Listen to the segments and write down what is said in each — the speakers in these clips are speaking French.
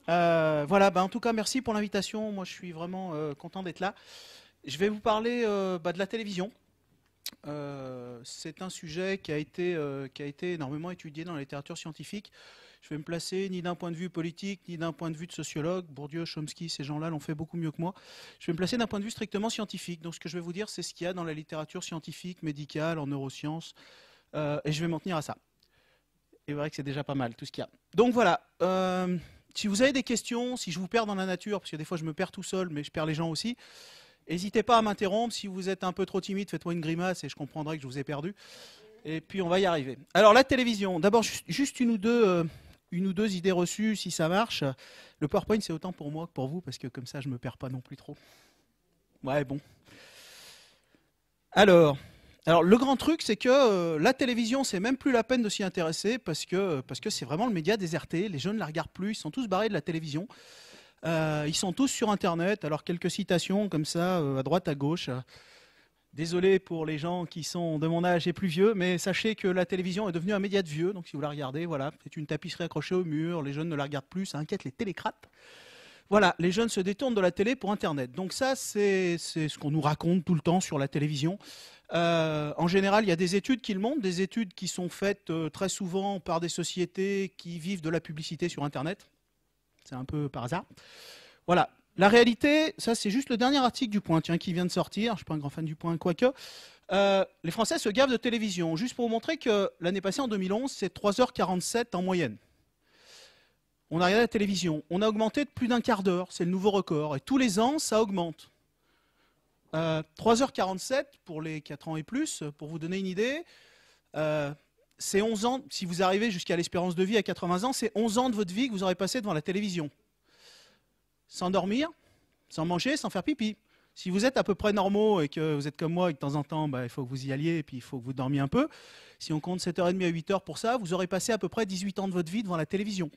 Voilà, en tout cas, merci pour l'invitation. Moi, je suis vraiment content d'être là. Je vais vous parler de la télévision. C'est un sujet qui a été énormément étudié dans la littérature scientifique. Je vais me placer ni d'un point de vue politique, ni d'un point de vue de sociologue. Bourdieu, Chomsky, ces gens-là l'ont fait beaucoup mieux que moi. Je vais me placer d'un point de vue strictement scientifique. Donc, ce que je vais vous dire, c'est ce qu'il y a dans la littérature scientifique, médicale, en neurosciences. Et je vais m'en tenir à ça. Et vrai que c'est déjà pas mal, tout ce qu'il y a. Donc voilà. Si vous avez des questions, si je vous perds dans la nature, parce que des fois je me perds tout seul, mais je perds les gens aussi, n'hésitez pas à m'interrompre. Si vous êtes un peu trop timide, faites-moi une grimace et je comprendrai que je vous ai perdu. Et puis on va y arriver. Alors la télévision, d'abord juste une ou deux idées reçues, si ça marche. Le PowerPoint c'est autant pour moi que pour vous, parce que comme ça je me perds pas non plus trop. Ouais, bon. Alors, le grand truc, c'est que la télévision, c'est même plus la peine de s'y intéresser parce que c'est vraiment le média déserté. Les jeunes ne la regardent plus, ils sont tous barrés de la télévision. Ils sont tous sur Internet. Alors, quelques citations comme ça, à droite, à gauche. Désolé pour les gens qui sont de mon âge et plus vieux, mais sachez que la télévision est devenue un média de vieux. Donc, si vous la regardez, voilà, c'est une tapisserie accrochée au mur. Les jeunes ne la regardent plus, ça inquiète les télécrates. Voilà, les jeunes se détournent de la télé pour Internet. Donc ça, c'est ce qu'on nous raconte tout le temps sur la télévision. En général, il y a des études qui le montrent, des études qui sont faites très souvent par des sociétés qui vivent de la publicité sur Internet. C'est un peu par hasard. Voilà. La réalité, ça c'est juste le dernier article du Point, tiens, qui vient de sortir. Je ne suis pas un grand fan du Point, quoique. Les Français se gavent de télévision. Juste pour vous montrer que l'année passée, en 2011, c'est 3h47 en moyenne. On a regardé la télévision. On a augmenté de plus d'un quart d'heure. C'est le nouveau record. Et tous les ans, ça augmente. 3h47 pour les 4 ans et plus, pour vous donner une idée, c'est 11 ans, si vous arrivez jusqu'à l'espérance de vie à 80 ans, c'est 11 ans de votre vie que vous aurez passé devant la télévision. Sans dormir, sans manger, sans faire pipi. Si vous êtes à peu près normaux et que vous êtes comme moi et que de temps en temps, il faut que vous y alliez et puis il faut que vous dormiez un peu, si on compte 7h30 à 8h pour ça, vous aurez passé à peu près 18 ans de votre vie devant la télévision,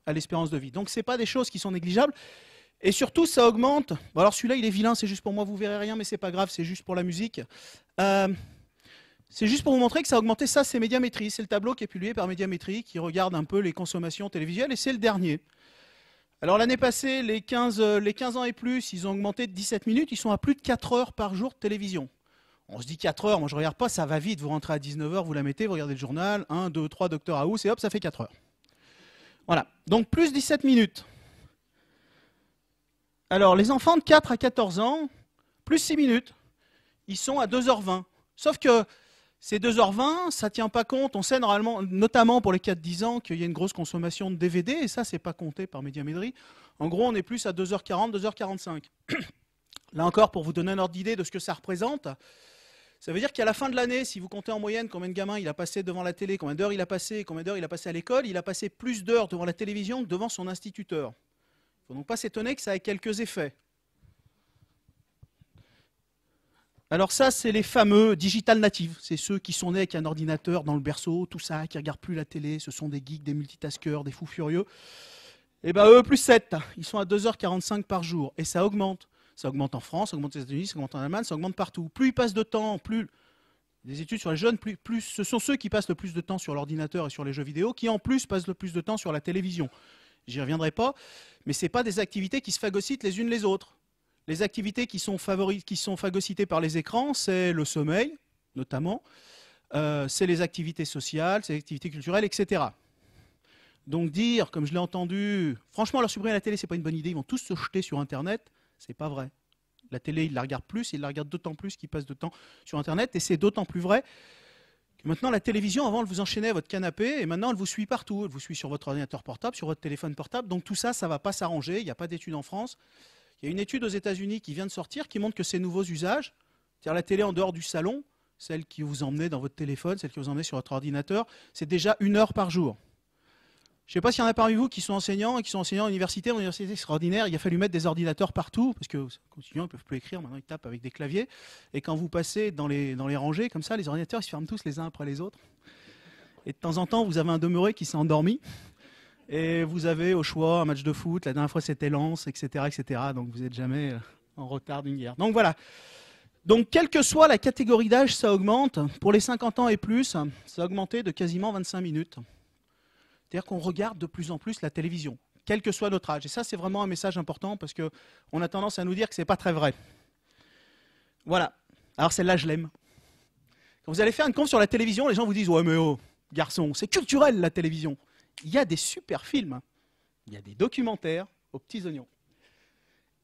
à l'espérance de vie. Donc ce n'est pas des choses qui sont négligeables. Et surtout, ça augmente. Bon, alors celui-là, il est vilain, c'est juste pour moi, vous verrez rien, mais c'est pas grave, c'est juste pour la musique. C'est juste pour vous montrer que ça a augmenté. Ça, c'est Médiamétrie. C'est le tableau qui est publié par Médiamétrie, qui regarde un peu les consommations télévisuelles, et c'est le dernier. Alors l'année passée, les 15 ans et plus, ils ont augmenté de 17 minutes, ils sont à plus de 4 heures par jour de télévision. On se dit 4 heures, moi je regarde pas, ça va vite, vous rentrez à 19 heures, vous la mettez, vous regardez le journal, 1, 2, 3, Docteur House, et hop, ça fait 4 heures. Voilà, donc plus 17 minutes. Alors, les enfants de 4 à 14 ans, plus 6 minutes, ils sont à 2h20. Sauf que ces 2h20, ça ne tient pas compte. On sait normalement, notamment pour les 4-10 ans, qu'il y a une grosse consommation de DVD, et ça, c'est pas compté par Médiamétrie. En gros, on est plus à 2h40, 2h45. Là encore, pour vous donner un ordre d'idée de ce que ça représente, ça veut dire qu'à la fin de l'année, si vous comptez en moyenne combien de gamins il a passé devant la télé, combien d'heures il a passé, combien d'heures il a passé à l'école, il a passé plus d'heures devant la télévision que devant son instituteur. Il ne faut donc pas s'étonner que ça ait quelques effets. Alors ça, c'est les fameux digital natives. C'est ceux qui sont nés avec un ordinateur dans le berceau, tout ça, qui ne regardent plus la télé. Ce sont des geeks, des multitaskers, des fous furieux. Et bien eux, plus 7. Ils sont à 2h45 par jour. Et ça augmente. Ça augmente en France, ça augmente aux États-Unis, ça augmente en Allemagne, ça augmente partout. Plus ils passent de temps, plus... Des études sur les jeunes, plus ce sont ceux qui passent le plus de temps sur l'ordinateur et sur les jeux vidéo, qui en plus passent le plus de temps sur la télévision. J'y reviendrai pas, mais ce n'est pas des activités qui se phagocytent les unes les autres. Les activités qui sont phagocytées par les écrans, c'est le sommeil, notamment, c'est les activités sociales, c'est les activités culturelles, etc. Donc dire, comme je l'ai entendu, franchement, leur supprimer la télé, c'est pas une bonne idée, ils vont tous se jeter sur Internet, c'est pas vrai. La télé, ils la regardent plus, ils la regardent d'autant plus qu'ils passent de temps sur Internet, et c'est d'autant plus vrai. Maintenant, la télévision, avant, elle vous enchaînait à votre canapé, et maintenant, elle vous suit partout. Elle vous suit sur votre ordinateur portable, sur votre téléphone portable. Donc tout ça, ça ne va pas s'arranger. Il n'y a pas d'étude en France. Il y a une étude aux États-Unis qui vient de sortir qui montre que ces nouveaux usages, c'est-à-dire la télé en dehors du salon, celle qui vous emmenez dans votre téléphone, celle qui vous emmenez sur votre ordinateur, c'est déjà 1 heure par jour. Je ne sais pas s'il y en a parmi vous qui sont enseignants et qui sont enseignants universitaires, université extraordinaire. Il a fallu mettre des ordinateurs partout, parce que les étudiants ne peuvent plus écrire, maintenant ils tapent avec des claviers. Et quand vous passez dans les rangées, comme ça, les ordinateurs ils se ferment tous les uns après les autres. Et de temps en temps, vous avez un demeuré qui s'est endormi. Et vous avez au choix un match de foot, la dernière fois c'était Lens, etc., etc. Donc vous n'êtes jamais en retard d'une guerre. Donc voilà. Donc quelle que soit la catégorie d'âge, ça augmente. Pour les 50 ans et plus, ça a augmenté de quasiment 25 minutes. C'est-à-dire qu'on regarde de plus en plus la télévision, quel que soit notre âge. Et ça, c'est vraiment un message important parce qu'on a tendance à nous dire que ce n'est pas très vrai. Voilà. Alors celle-là, je l'aime. Quand vous allez faire une conf sur la télévision, les gens vous disent « Ouais, mais oh, garçon, c'est culturel la télévision ». Il y a des super films, il y a des documentaires aux petits oignons.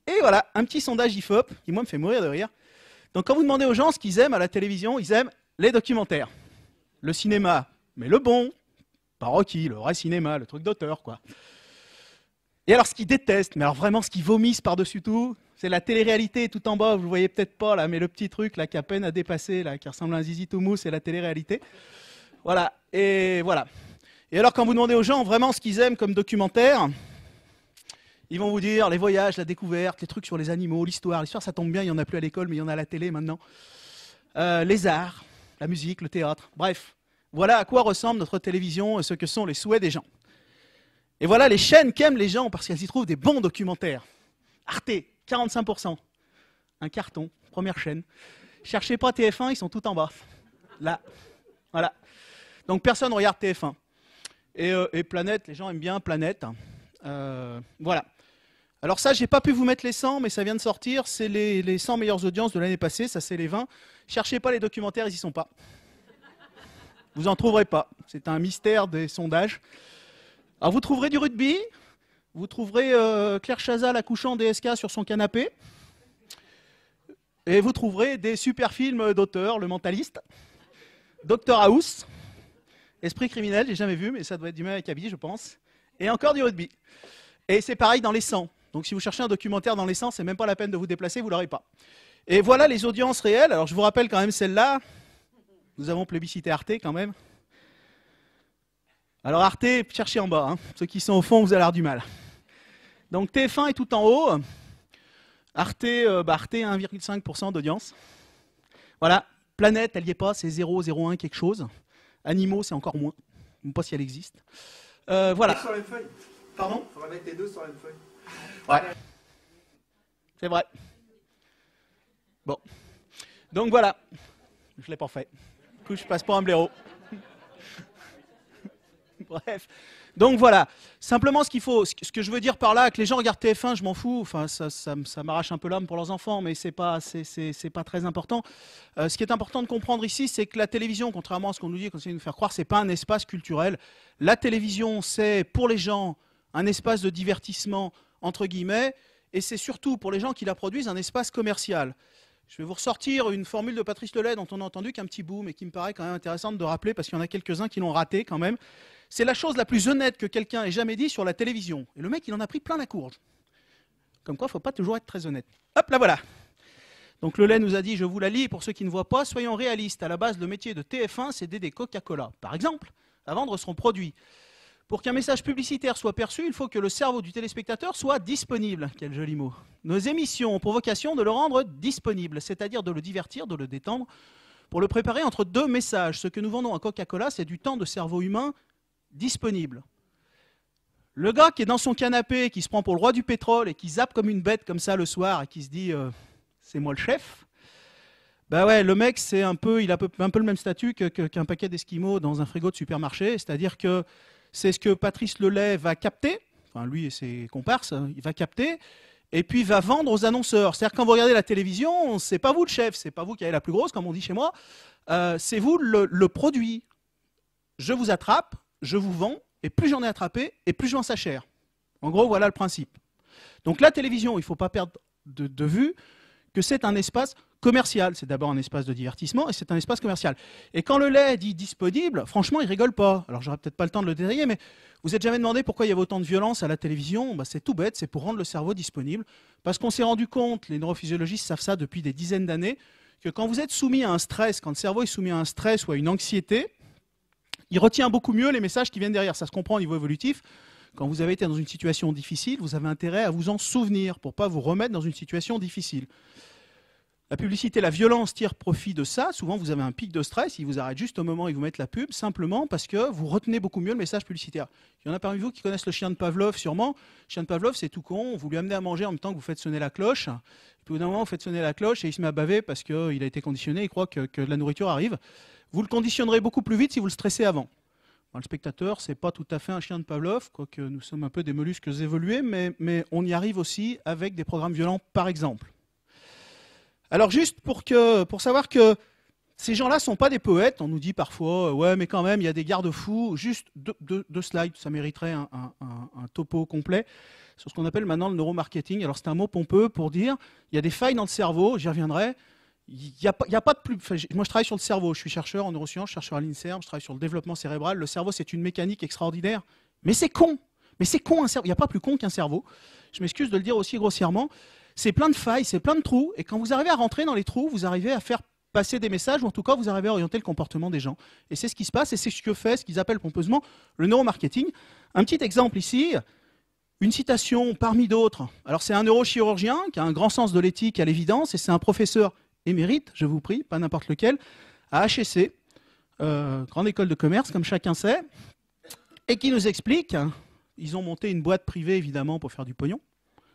Et voilà, un petit sondage IFOP qui, moi, me fait mourir de rire. Donc quand vous demandez aux gens ce qu'ils aiment à la télévision, ils aiment les documentaires. Le cinéma, mais le bon, pas Rocky, le vrai cinéma, le truc d'auteur, quoi. Et alors ce qu'ils détestent, mais alors vraiment ce qu'ils vomissent par-dessus tout, c'est la télé-réalité tout en bas, vous le voyez peut-être pas là, mais le petit truc là qui a peine à dépasser, là, qui ressemble à un zizi tout mou, c'est la télé-réalité. Voilà, et voilà. Et alors quand vous demandez aux gens vraiment ce qu'ils aiment comme documentaire, ils vont vous dire les voyages, la découverte, les trucs sur les animaux, l'histoire. L'histoire ça tombe bien, il n'y en a plus à l'école, mais il y en a à la télé maintenant. Les arts, la musique, le théâtre, bref. Voilà à quoi ressemble notre télévision et ce que sont les souhaits des gens. Et voilà les chaînes qu'aiment les gens parce qu'elles y trouvent des bons documentaires. Arte, 45%. Un carton, première chaîne. Cherchez pas TF1, ils sont tout en bas. Là, voilà. Donc personne ne regarde TF1. Et Planète, les gens aiment bien Planète. Voilà. Alors ça, j'ai pas pu vous mettre les 100, mais ça vient de sortir. C'est les 100 meilleures audiences de l'année passée, ça c'est les 20. Cherchez pas les documentaires, ils y sont pas. Vous en trouverez pas. C'est un mystère des sondages. Alors vous trouverez du rugby, vous trouverez Claire Chazal accouchant DSK sur son canapé, et vous trouverez des super films d'auteur, Le Mentaliste, Dr House, Esprit criminel, j'ai jamais vu, mais ça doit être du même acabit, je pense, et encore du rugby. Et c'est pareil dans les 100. Donc si vous cherchez un documentaire dans les 100, c'est même pas la peine de vous déplacer, vous l'aurez pas. Et voilà les audiences réelles. Alors je vous rappelle quand même celle-là. Nous avons plébiscité Arte quand même. Alors Arte, cherchez en bas, hein. Ceux qui sont au fond, vous allez avoir du mal. Donc TF1 est tout en haut. Arte, Arte 1,5% d'audience. Voilà, Planète, elle n'y est pas, c'est 0,01 quelque chose. Animaux, c'est encore moins. Je ne sais pas si elle existe. Voilà. Sur les feuilles. Pardon ? On va mettre les deux sur la même feuille. Ouais. C'est vrai. Bon. Donc voilà. Je ne l'ai pas fait. Du coup, je passe pas un blaireau. Bref. Donc voilà. Simplement, ce que je veux dire par là, que les gens regardent TF1, je m'en fous. Enfin, ça m'arrache un peu l'âme pour leurs enfants, mais c'est pas très important. Ce qui est important de comprendre ici, c'est que la télévision, contrairement à ce qu'on nous dit, qu'on essaie de nous faire croire, c'est pas un espace culturel. La télévision, c'est pour les gens un espace de divertissement entre guillemets, et c'est surtout pour les gens qui la produisent un espace commercial. Je vais vous ressortir une formule de Patrice Lelay dont on a entendu qu'un petit bout, mais qui me paraît quand même intéressante de rappeler parce qu'il y en a quelques-uns qui l'ont raté quand même. C'est la chose la plus honnête que quelqu'un ait jamais dit sur la télévision. Et le mec, il en a pris plein la courge. Comme quoi, il ne faut pas toujours être très honnête. Hop, là voilà. Donc Lelay nous a dit, je vous la lis, pour ceux qui ne voient pas, soyons réalistes. À la base, le métier de TF1, c'est d'aider Coca-Cola, par exemple, à vendre son produit. Pour qu'un message publicitaire soit perçu, il faut que le cerveau du téléspectateur soit disponible. Quel joli mot. Nos émissions ont pour vocation de le rendre disponible, c'est-à-dire de le divertir, de le détendre, pour le préparer entre deux messages. Ce que nous vendons à Coca-Cola, c'est du temps de cerveau humain disponible. Le gars qui est dans son canapé, qui se prend pour le roi du pétrole et qui zappe comme une bête comme ça le soir et qui se dit c'est moi le chef, bah ouais, le mec, il a un peu le même statut qu'un paquet d'esquimaux dans un frigo de supermarché, c'est-à-dire que c'est ce que Patrice Lelay va capter, enfin lui et ses comparses, il va capter, et puis va vendre aux annonceurs. C'est-à-dire que quand vous regardez la télévision, c'est pas vous le chef, c'est pas vous qui avez la plus grosse, comme on dit chez moi, c'est vous le produit. Je vous attrape, je vous vends, et plus j'en ai attrapé, et plus je vends ça cher. En gros, voilà le principe. Donc la télévision, il ne faut pas perdre de vue que c'est un espace commercial. C'est d'abord un espace de divertissement et c'est un espace commercial. Et quand Lelay dit disponible, franchement, il rigole pas. Alors, j'aurai peut-être pas le temps de le détailler, mais vous êtes jamais demandé pourquoi il y avait autant de violence à la télévision? Bah, c'est tout bête, c'est pour rendre le cerveau disponible. Parce qu'on s'est rendu compte, les neurophysiologistes savent ça depuis des dizaines d'années, que quand vous êtes soumis à un stress, quand le cerveau est soumis à un stress ou à une anxiété, il retient beaucoup mieux les messages qui viennent derrière. Ça se comprend au niveau évolutif. Quand vous avez été dans une situation difficile, vous avez intérêt à vous en souvenir pour ne pas vous remettre dans une situation difficile. La publicité, la violence tire profit de ça. Souvent, vous avez un pic de stress, ils vous arrêtent juste au moment où ils vous mettent la pub, simplement parce que vous retenez beaucoup mieux le message publicitaire. Il y en a parmi vous qui connaissent le chien de Pavlov, sûrement. Le chien de Pavlov, c'est tout con. Vous lui amenez à manger en même temps que vous faites sonner la cloche. Puis au bout d'un moment, vous faites sonner la cloche et il se met à baver parce qu'il a été conditionné, il croit que la nourriture arrive. Vous le conditionnerez beaucoup plus vite si vous le stressez avant. Le spectateur, c'est pas tout à fait un chien de Pavlov, quoique nous sommes un peu des mollusques évolués, mais on y arrive aussi avec des programmes violents, par exemple. Alors juste pour savoir que ces gens-là ne sont pas des poètes, on nous dit parfois, ouais, mais quand même, il y a des garde-fous. Juste deux slides, ça mériterait un topo complet sur ce qu'on appelle maintenant le neuromarketing. Alors c'est un mot pompeux pour dire, il y a des failles dans le cerveau, j'y reviendrai. Il y a pas de plus. Enfin, moi, je travaille sur le cerveau. Je suis chercheur en neurosciences, chercheur à l'INSERM. Je travaille sur le développement cérébral. Le cerveau, c'est une mécanique extraordinaire. Mais c'est con. Mais c'est con un cerveau. Il n'y a pas plus con qu'un cerveau. Je m'excuse de le dire aussi grossièrement. C'est plein de failles, c'est plein de trous. Et quand vous arrivez à rentrer dans les trous, vous arrivez à faire passer des messages, ou en tout cas, vous arrivez à orienter le comportement des gens. Et c'est ce qui se passe, et c'est ce que fait, ce qu'ils appellent pompeusement le neuromarketing. Un petit exemple ici. Une citation parmi d'autres. Alors, c'est un neurochirurgien qui a un grand sens de l'éthique à l'évidence, et c'est un professeur émérite, je vous prie, pas n'importe lequel, à HEC, grande école de commerce, comme chacun sait, et qui nous explique, ils ont monté une boîte privée, évidemment, pour faire du pognon,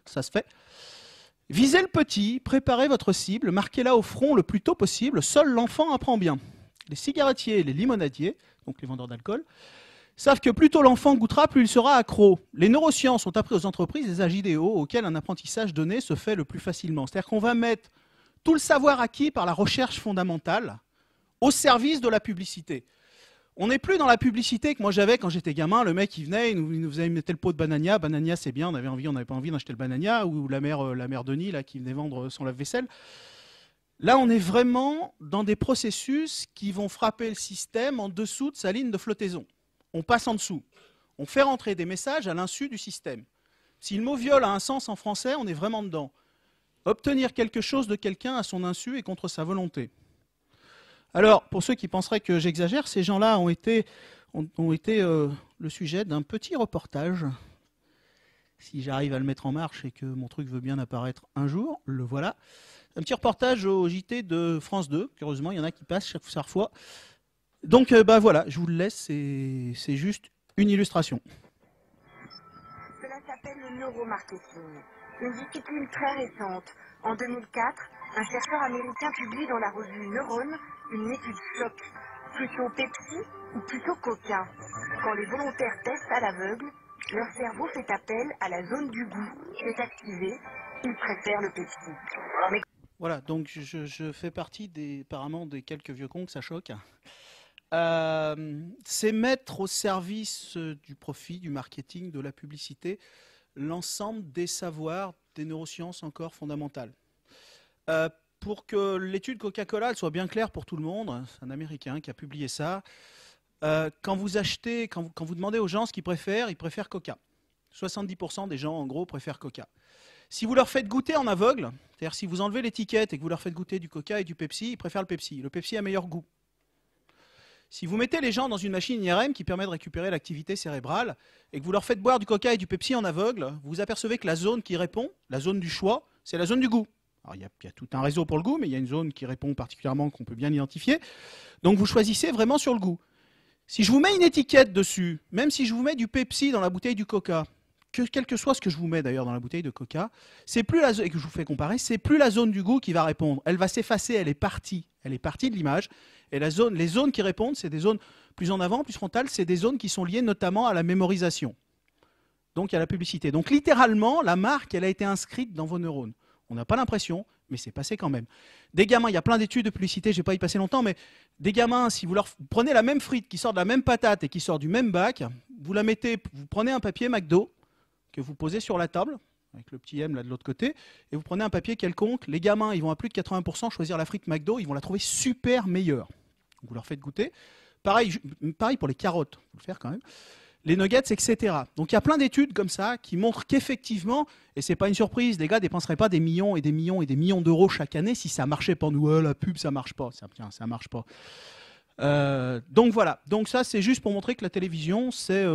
ça se fait. Visez le petit, préparez votre cible, marquez-la au front le plus tôt possible, seul l'enfant apprend bien. Les cigarettiers et les limonadiers, donc les vendeurs d'alcool, savent que plus tôt l'enfant goûtera, plus il sera accro. Les neurosciences ont appris aux entreprises des âges idéaux auxquels un apprentissage donné se fait le plus facilement. C'est-à-dire qu'on va mettre tout le savoir acquis par la recherche fondamentale au service de la publicité. On n'est plus dans la publicité que moi j'avais quand j'étais gamin. Le mec il venait, il nous faisait mettre le pot de Banania. Banania c'est bien, on avait envie, on n'avait pas envie d'acheter le Banania. Ou la mère Denis là, qui venait vendre son lave-vaisselle. Là on est vraiment dans des processus qui vont frapper le système en dessous de sa ligne de flottaison. On passe en dessous. On fait rentrer des messages à l'insu du système. Si le mot viol a un sens en français, on est vraiment dedans. Obtenir quelque chose de quelqu'un à son insu et contre sa volonté. Alors, pour ceux qui penseraient que j'exagère, ces gens-là ont été le sujet d'un petit reportage. Si j'arrive à le mettre en marche et que mon truc veut bien apparaître un jour, le voilà. Un petit reportage au JT de France 2. Heureusement, il y en a qui passent chaque fois. Donc, voilà, je vous le laisse. C'est juste une illustration. Cela s'appelle le neuromarketing. Une discipline très récente. En 2004, un chercheur américain publie dans la revue Neurone une étude choc. Plutôt Pepsi ou plutôt Coca? Quand les volontaires testent à l'aveugle, leur cerveau fait appel à la zone du goût. C'est activé, ils préfèrent le Pepsi. Mais... Voilà, donc je fais partie apparemment des quelques vieux cons que ça choque. C'est mettre au service du profit, du marketing, de la publicité, l'ensemble des savoirs des neurosciences encore fondamentales. Pour que l'étude Coca-Cola soit bien claire pour tout le monde, c'est un Américain qui a publié ça, quand vous demandez aux gens ce qu'ils préfèrent, ils préfèrent Coca. 70% des gens, en gros, préfèrent Coca. Si vous leur faites goûter en aveugle, c'est-à-dire si vous enlevez l'étiquette et que vous leur faites goûter du Coca et du Pepsi, ils préfèrent le Pepsi. Le Pepsi a meilleur goût. Si vous mettez les gens dans une machine IRM qui permet de récupérer l'activité cérébrale et que vous leur faites boire du Coca et du Pepsi en aveugle, vous apercevez que la zone qui répond, la zone du choix, c'est la zone du goût. Alors, il y a tout un réseau pour le goût, mais il y a une zone qui répond particulièrement, qu'on peut bien identifier. Donc vous choisissez vraiment sur le goût. Si je vous mets une étiquette dessus, même si je vous mets du Pepsi dans la bouteille du Coca, quel que soit ce que je vous mets d'ailleurs dans la bouteille de Coca, c'est plus et que je vous fais comparer, c'est plus la zone du goût qui va répondre. Elle va s'effacer, elle est partie de l'image. Et les zones qui répondent, c'est des zones plus en avant, plus frontales, c'est des zones qui sont liées notamment à la mémorisation. Donc à la publicité. Donc littéralement, la marque, elle a été inscrite dans vos neurones. On n'a pas l'impression, mais c'est passé quand même. Des gamins, il y a plein d'études de publicité, je ne vais pas y passer longtemps, mais des gamins, si vous leur prenez la même frite qui sort de la même patate et qui sort du même bac, vous prenez un papier McDo que vous posez sur la table, avec le petit M là de l'autre côté, et vous prenez un papier quelconque, les gamins, ils vont à plus de 80% choisir la frite McDo, ils vont la trouver super meilleure. Vous leur faites goûter. Pareil pour les carottes, il faut le faire quand même. Les nuggets, etc. Donc il y a plein d'études comme ça qui montrent qu'effectivement, et c'est pas une surprise, les gars ne dépenseraient pas des millions et des millions et des millions d'euros chaque année si ça marchait pas. Nous, la pub, ça marche pas. Ça marche pas. Donc voilà. Donc ça, c'est juste pour montrer que la télévision, c'est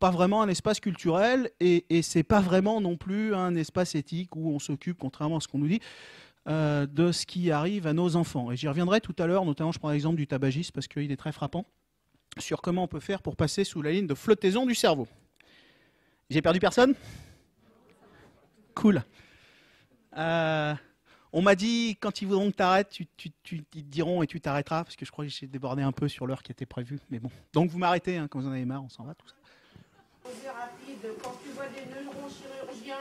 pas vraiment un espace culturel et c'est pas vraiment non plus un espace éthique où on s'occupe, contrairement à ce qu'on nous dit, de ce qui arrive à nos enfants. Et j'y reviendrai tout à l'heure, notamment je prends l'exemple du tabagisme parce qu'il est très frappant, sur comment on peut faire pour passer sous la ligne de flottaison du cerveau. J'ai perdu personne ? Cool. On m'a dit, quand ils voudront que tu arrêtes, ils te diront et tu t'arrêteras, parce que je crois que j'ai débordé un peu sur l'heure qui était prévue. Mais bon. Donc vous m'arrêtez, hein, quand vous en avez marre, on s'en va, tout ça. Rapide, quand tu vois des neurochirurgiens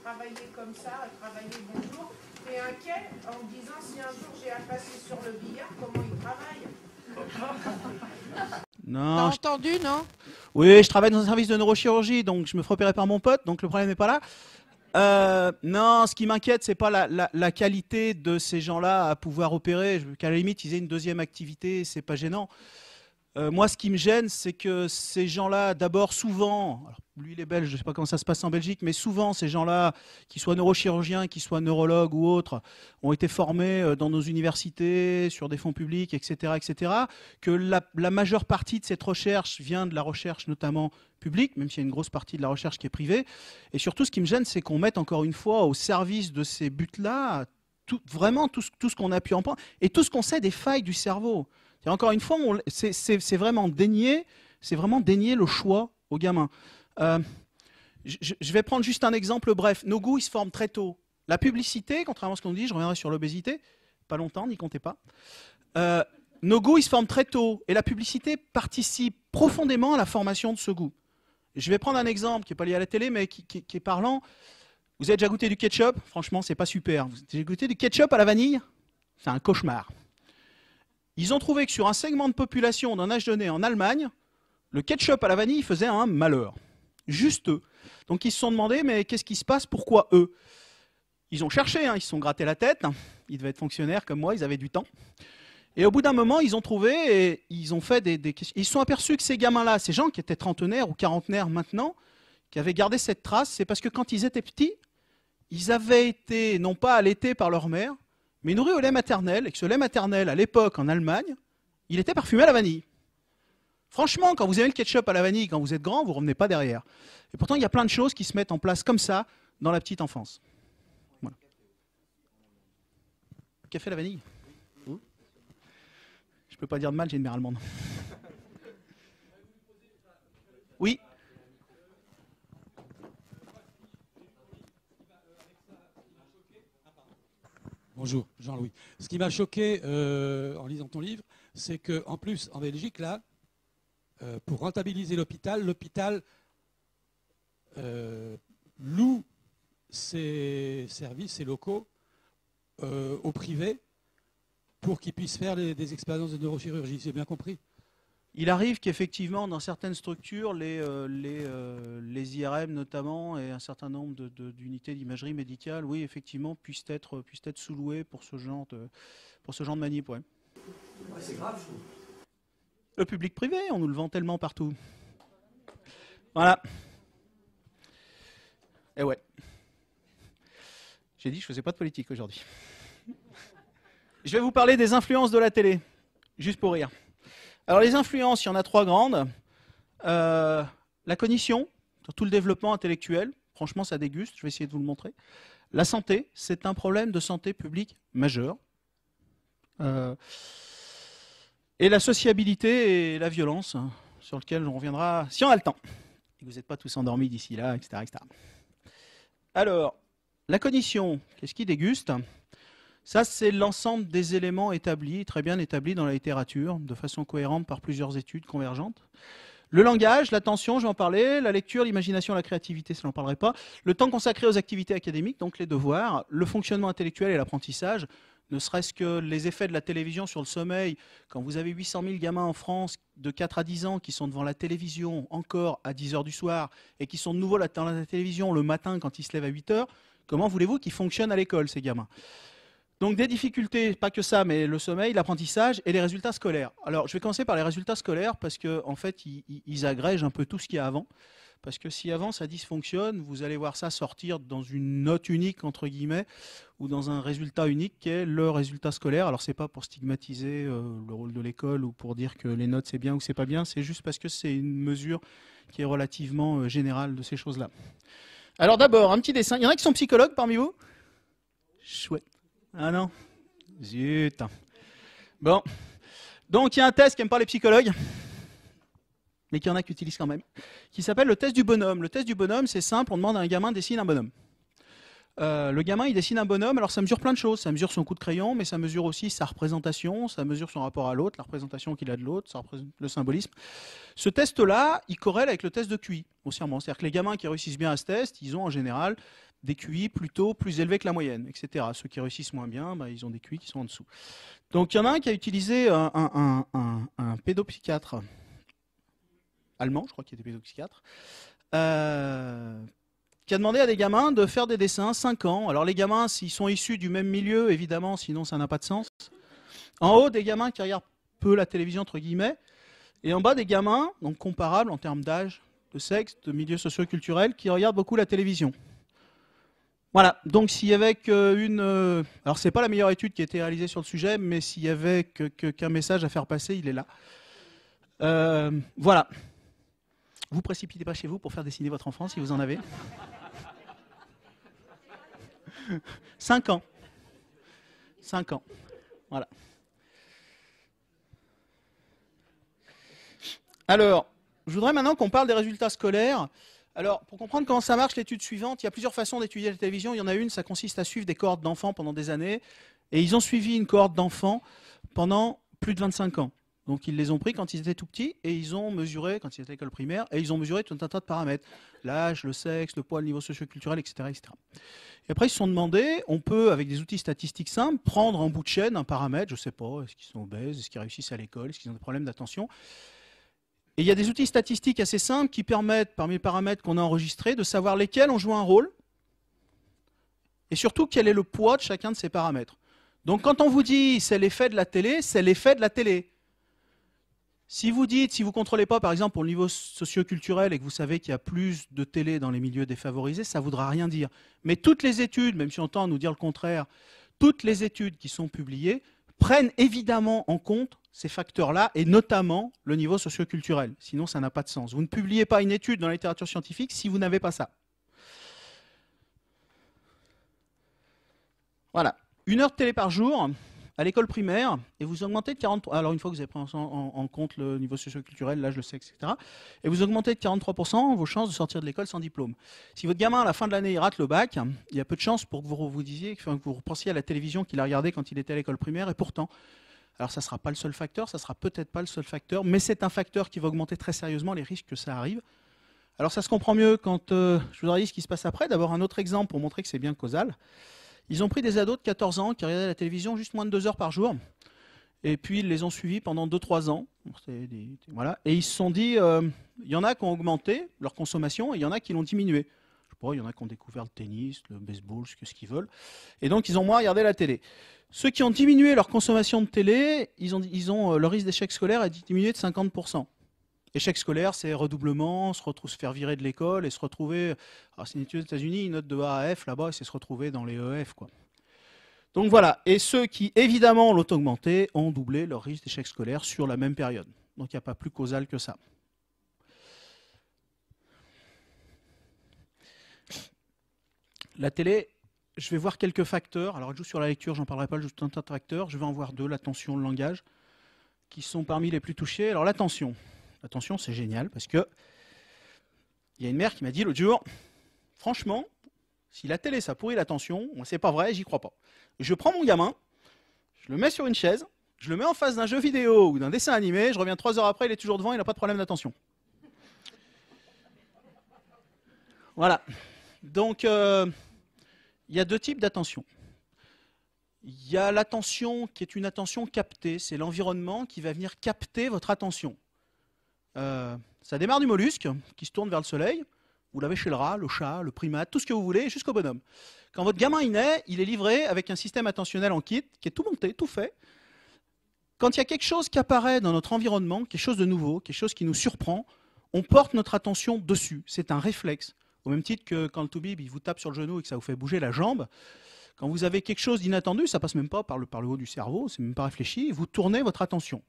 travailler comme ça, travailler bonjour, t'es inquiet en te disant si un jour j'ai à passer sur le billard, comment ils travaillent? Non. T'as entendu, non? Oui, je travaille dans un service de neurochirurgie, donc je me ferai opérer par mon pote, donc le problème n'est pas là. Non, ce qui m'inquiète, c'est pas la qualité de ces gens-là à pouvoir opérer. Qu'à la limite, ils aient une deuxième activité, c'est pas gênant. Moi, ce qui me gêne, c'est que ces gens-là, d'abord, souvent, alors, lui, il est belge, je ne sais pas comment ça se passe en Belgique, mais souvent, ces gens-là, qu'ils soient neurochirurgiens, qu'ils soient neurologues ou autres, ont été formés dans nos universités, sur des fonds publics, etc., etc., que la majeure partie de cette recherche vient de la recherche notamment publique, même s'il y a une grosse partie de la recherche qui est privée. Et surtout, ce qui me gêne, c'est qu'on mette encore une fois au service de ces buts-là vraiment tout ce qu'on a pu en prendre et tout ce qu'on sait des failles du cerveau. Et encore une fois, c'est vraiment dénier le choix aux gamins. Je vais prendre juste un exemple bref. Nos goûts, ils se forment très tôt. La publicité, contrairement à ce qu'on dit, je reviendrai sur l'obésité, pas longtemps, n'y comptez pas. Nos goûts, ils se forment très tôt. Et la publicité participe profondément à la formation de ce goût. Je vais prendre un exemple qui n'est pas lié à la télé, mais qui est parlant. Vous avez déjà goûté du ketchup? Franchement, c'est pas super. Vous avez déjà goûté du ketchup à la vanille? C'est un cauchemar. Ils ont trouvé que sur un segment de population d'un âge donné en Allemagne, le ketchup à la vanille faisait un malheur. Juste eux. Donc ils se sont demandé, mais qu'est-ce qui se passe? Pourquoi eux? Ils ont cherché, hein, ils se sont grattés la tête. Ils devaient être fonctionnaires comme moi, ils avaient du temps. Et au bout d'un moment, ils ont trouvé et ils ont fait ils se sont aperçus que ces gamins-là, ces gens qui étaient trentenaires ou quarantenaires maintenant, qui avaient gardé cette trace, c'est parce que quand ils étaient petits, ils avaient été, non pas allaités par leur mère, mais nourris au lait maternel, et que ce lait maternel, à l'époque, en Allemagne, il était parfumé à la vanille. Franchement, quand vous aimez le ketchup à la vanille, quand vous êtes grand, vous ne revenez pas derrière. Et pourtant, il y a plein de choses qui se mettent en place comme ça dans la petite enfance. Voilà. Café à la vanille? Je ne peux pas dire de mal, j'ai une mère allemande. Oui. Bonjour, Jean-Louis. Ce qui m'a choqué en lisant ton livre, c'est qu'en plus, en Belgique, là, pour rentabiliser l'hôpital loue ses services, ses locaux au privé pour qu'ils puissent faire des expériences de neurochirurgie. C'est bien compris? Il arrive qu'effectivement, dans certaines structures, les IRM notamment et un certain nombre d'unités d'imagerie médicale, oui, effectivement, puissent être sous-loués pour ce genre de manip. Ouais. Ouais, c'est grave, je trouve. Le public privé, on nous le vend tellement partout. Voilà. Et ouais. J'ai dit que je faisais pas de politique aujourd'hui. Je vais vous parler des influences de la télé, juste pour rire. Alors les influences, il y en a trois grandes. La cognition, sur tout le développement intellectuel, franchement ça déguste, je vais essayer de vous le montrer. La santé, c'est un problème de santé publique majeur. Et la sociabilité et la violence, hein, sur lequel on reviendra si on a le temps. Et vous n'êtes pas tous endormis d'ici là, etc., etc. Alors, la cognition, qu'est-ce qui déguste? Ça, c'est l'ensemble des éléments établis, très bien établis dans la littérature, de façon cohérente par plusieurs études convergentes. Le langage, l'attention, je vais en parler, la lecture, l'imagination, la créativité, ça n'en parlerai pas. Le temps consacré aux activités académiques, donc les devoirs, le fonctionnement intellectuel et l'apprentissage, ne serait-ce que les effets de la télévision sur le sommeil. Quand vous avez 800 000 gamins en France de 4 à 10 ans qui sont devant la télévision encore à 10 h du soir et qui sont de nouveau dans la télévision le matin quand ils se lèvent à 8 h, comment voulez-vous qu'ils fonctionnent à l'école, ces gamins? Donc des difficultés, pas que ça, mais le sommeil, l'apprentissage et les résultats scolaires. Alors je vais commencer par les résultats scolaires parce qu'en fait, ils agrègent un peu tout ce qu'il y a avant. Parce que si avant ça dysfonctionne, vous allez voir ça sortir dans une note unique, entre guillemets, ou dans un résultat unique qui est le résultat scolaire. Alors c'est pas pour stigmatiser le rôle de l'école ou pour dire que les notes c'est bien ou c'est pas bien, c'est juste parce que c'est une mesure qui est relativement générale de ces choses-là. Alors d'abord, un petit dessin. Il y en a qui sont psychologues parmi vous? Chouette. Ah non? Zut. Bon. Donc il y a un test qui n'aime pas les psychologues, mais qu'il y en a qui utilisent quand même, qui s'appelle le test du bonhomme. Le test du bonhomme, c'est simple, on demande à un gamin de dessiner un bonhomme. Le gamin, il dessine un bonhomme, alors ça mesure plein de choses. Ça mesure son coup de crayon, mais ça mesure aussi sa représentation, ça mesure son rapport à l'autre, la représentation qu'il a de l'autre, ça représente le symbolisme. Ce test-là, il corrèle avec le test de QI, grossièrement. C'est-à-dire que les gamins qui réussissent bien à ce test, ils ont en général des QI plutôt plus élevés que la moyenne, etc. Ceux qui réussissent moins bien, bah, ils ont des QI qui sont en dessous. Donc il y en a un qui a utilisé un pédopsychiatre allemand, je crois qu'il était pédopsychiatre, qui a demandé à des gamins de faire des dessins, 5 ans. Alors les gamins, s'ils sont issus du même milieu, évidemment, sinon ça n'a pas de sens. En haut, des gamins qui regardent peu la télévision, entre guillemets, et en bas, des gamins, donc comparables en termes d'âge, de sexe, de milieu socio-culturel, qui regardent beaucoup la télévision. Voilà, donc s'il y avait qu'une... alors c'est pas la meilleure étude qui a été réalisée sur le sujet, mais s'il y avait qu'un message à faire passer, il est là. Voilà. Vous précipitez pas chez vous pour faire dessiner votre enfant, si vous en avez. 5 ans. 5 ans. Voilà. Alors, je voudrais maintenant qu'on parle des résultats scolaires. Alors, pour comprendre comment ça marche, l'étude suivante, il y a plusieurs façons d'étudier la télévision. Il y en a une, ça consiste à suivre des cohortes d'enfants pendant des années. Et ils ont suivi une cohorte d'enfants pendant plus de 25 ans. Donc ils les ont pris quand ils étaient tout petits et ils ont mesuré, quand ils étaient à l'école primaire, et ils ont mesuré tout un tas de paramètres. L'âge, le sexe, le poids, le niveau socio-culturel, etc., etc. Et après ils se sont demandé, on peut, avec des outils statistiques simples, prendre en bout de chaîne un paramètre, je ne sais pas, est-ce qu'ils sont obèses, est-ce qu'ils réussissent à l'école, est-ce qu'ils ont des problèmes d'attention. Et il y a des outils statistiques assez simples qui permettent, parmi les paramètres qu'on a enregistrés, de savoir lesquels ont joué un rôle, et surtout quel est le poids de chacun de ces paramètres. Donc quand on vous dit c'est l'effet de la télé, c'est l'effet de la télé. Si vous dites, si vous ne contrôlez pas, par exemple, pour le niveau socio-culturel et que vous savez qu'il y a plus de télé dans les milieux défavorisés, ça ne voudra rien dire. Mais toutes les études, même si on tend à nous dire le contraire, toutes les études qui sont publiées prennent évidemment en compte ces facteurs-là, et notamment le niveau socio-culturel. Sinon, ça n'a pas de sens. Vous ne publiez pas une étude dans la littérature scientifique si vous n'avez pas ça. Voilà. 1 heure de télé par jour à l'école primaire, et vous augmentez de 43%, alors une fois que vous avez pris en compte le niveau socio-culturel, l'âge, le sexe, etc., et vous augmentez de 43% vos chances de sortir de l'école sans diplôme. Si votre gamin, à la fin de l'année, il rate le bac, il y a peu de chances pour que vous disiez, que vous pensiez à la télévision qu'il a regardée quand il était à l'école primaire, et pourtant, alors ça ne sera pas le seul facteur, ça ne sera peut-être pas le seul facteur, mais c'est un facteur qui va augmenter très sérieusement les risques que ça arrive. Alors ça se comprend mieux quand je vous aurais dit ce qui se passe après. D'abord un autre exemple pour montrer que c'est bien causal. Ils ont pris des ados de 14 ans qui regardaient la télévision juste moins de 2 heures par jour. Et puis, ils les ont suivis pendant 2-3 ans. Voilà. Et ils se sont dit, il y en a qui ont augmenté leur consommation et il y en a qui l'ont diminué. Je sais pas, il y en a qui ont découvert le tennis, le baseball, ce qu'ils veulent. Et donc, ils ont moins regardé la télé. Ceux qui ont diminué leur consommation de télé, ils ont le risque d'échec scolaire a diminué de 50%. Échec scolaire, c'est redoublement, se faire virer de l'école et se retrouver... Alors c'est une étude aux États-Unis, une note de A à F là-bas, et c'est se retrouver dans les EF, quoi. Donc voilà, et ceux qui évidemment l'ont augmenté ont doublé leur risque d'échec scolaire sur la même période. Donc il n'y a pas plus causal que ça. La télé, je vais voir quelques facteurs. Alors je joue sur la lecture, j'en parlerai pas, juste tout un tas de facteurs. Je vais en voir 2, l'attention, le langage, qui sont parmi les plus touchés. Alors l'attention. L'attention, c'est génial parce que il y a une mère qui m'a dit l'autre jour, franchement, si la télé ça pourrit l'attention, c'est pas vrai, j'y crois pas. Je prends mon gamin, je le mets sur une chaise, je le mets en face d'un jeu vidéo ou d'un dessin animé, je reviens 3 heures après, il est toujours devant, il n'a pas de problème d'attention. Voilà. Donc, il y a 2 types d'attention. Il y a l'attention qui est une attention captée, c'est l'environnement qui va venir capter votre attention. Ça démarre du mollusque qui se tourne vers le soleil. Vous l'avez chez le rat, le chat, le primate, tout ce que vous voulez, jusqu'au bonhomme. Quand votre gamin il naît, il est livré avec un système attentionnel en kit qui est tout monté, tout fait. Quand il y a quelque chose qui apparaît dans notre environnement, quelque chose de nouveau, quelque chose qui nous surprend, on porte notre attention dessus. C'est un réflexe. Au même titre que quand le toubib il vous tape sur le genou et que ça vous fait bouger la jambe, quand vous avez quelque chose d'inattendu, ça passe même pas par le haut du cerveau, c'est même pas réfléchi, vous tournez votre attention.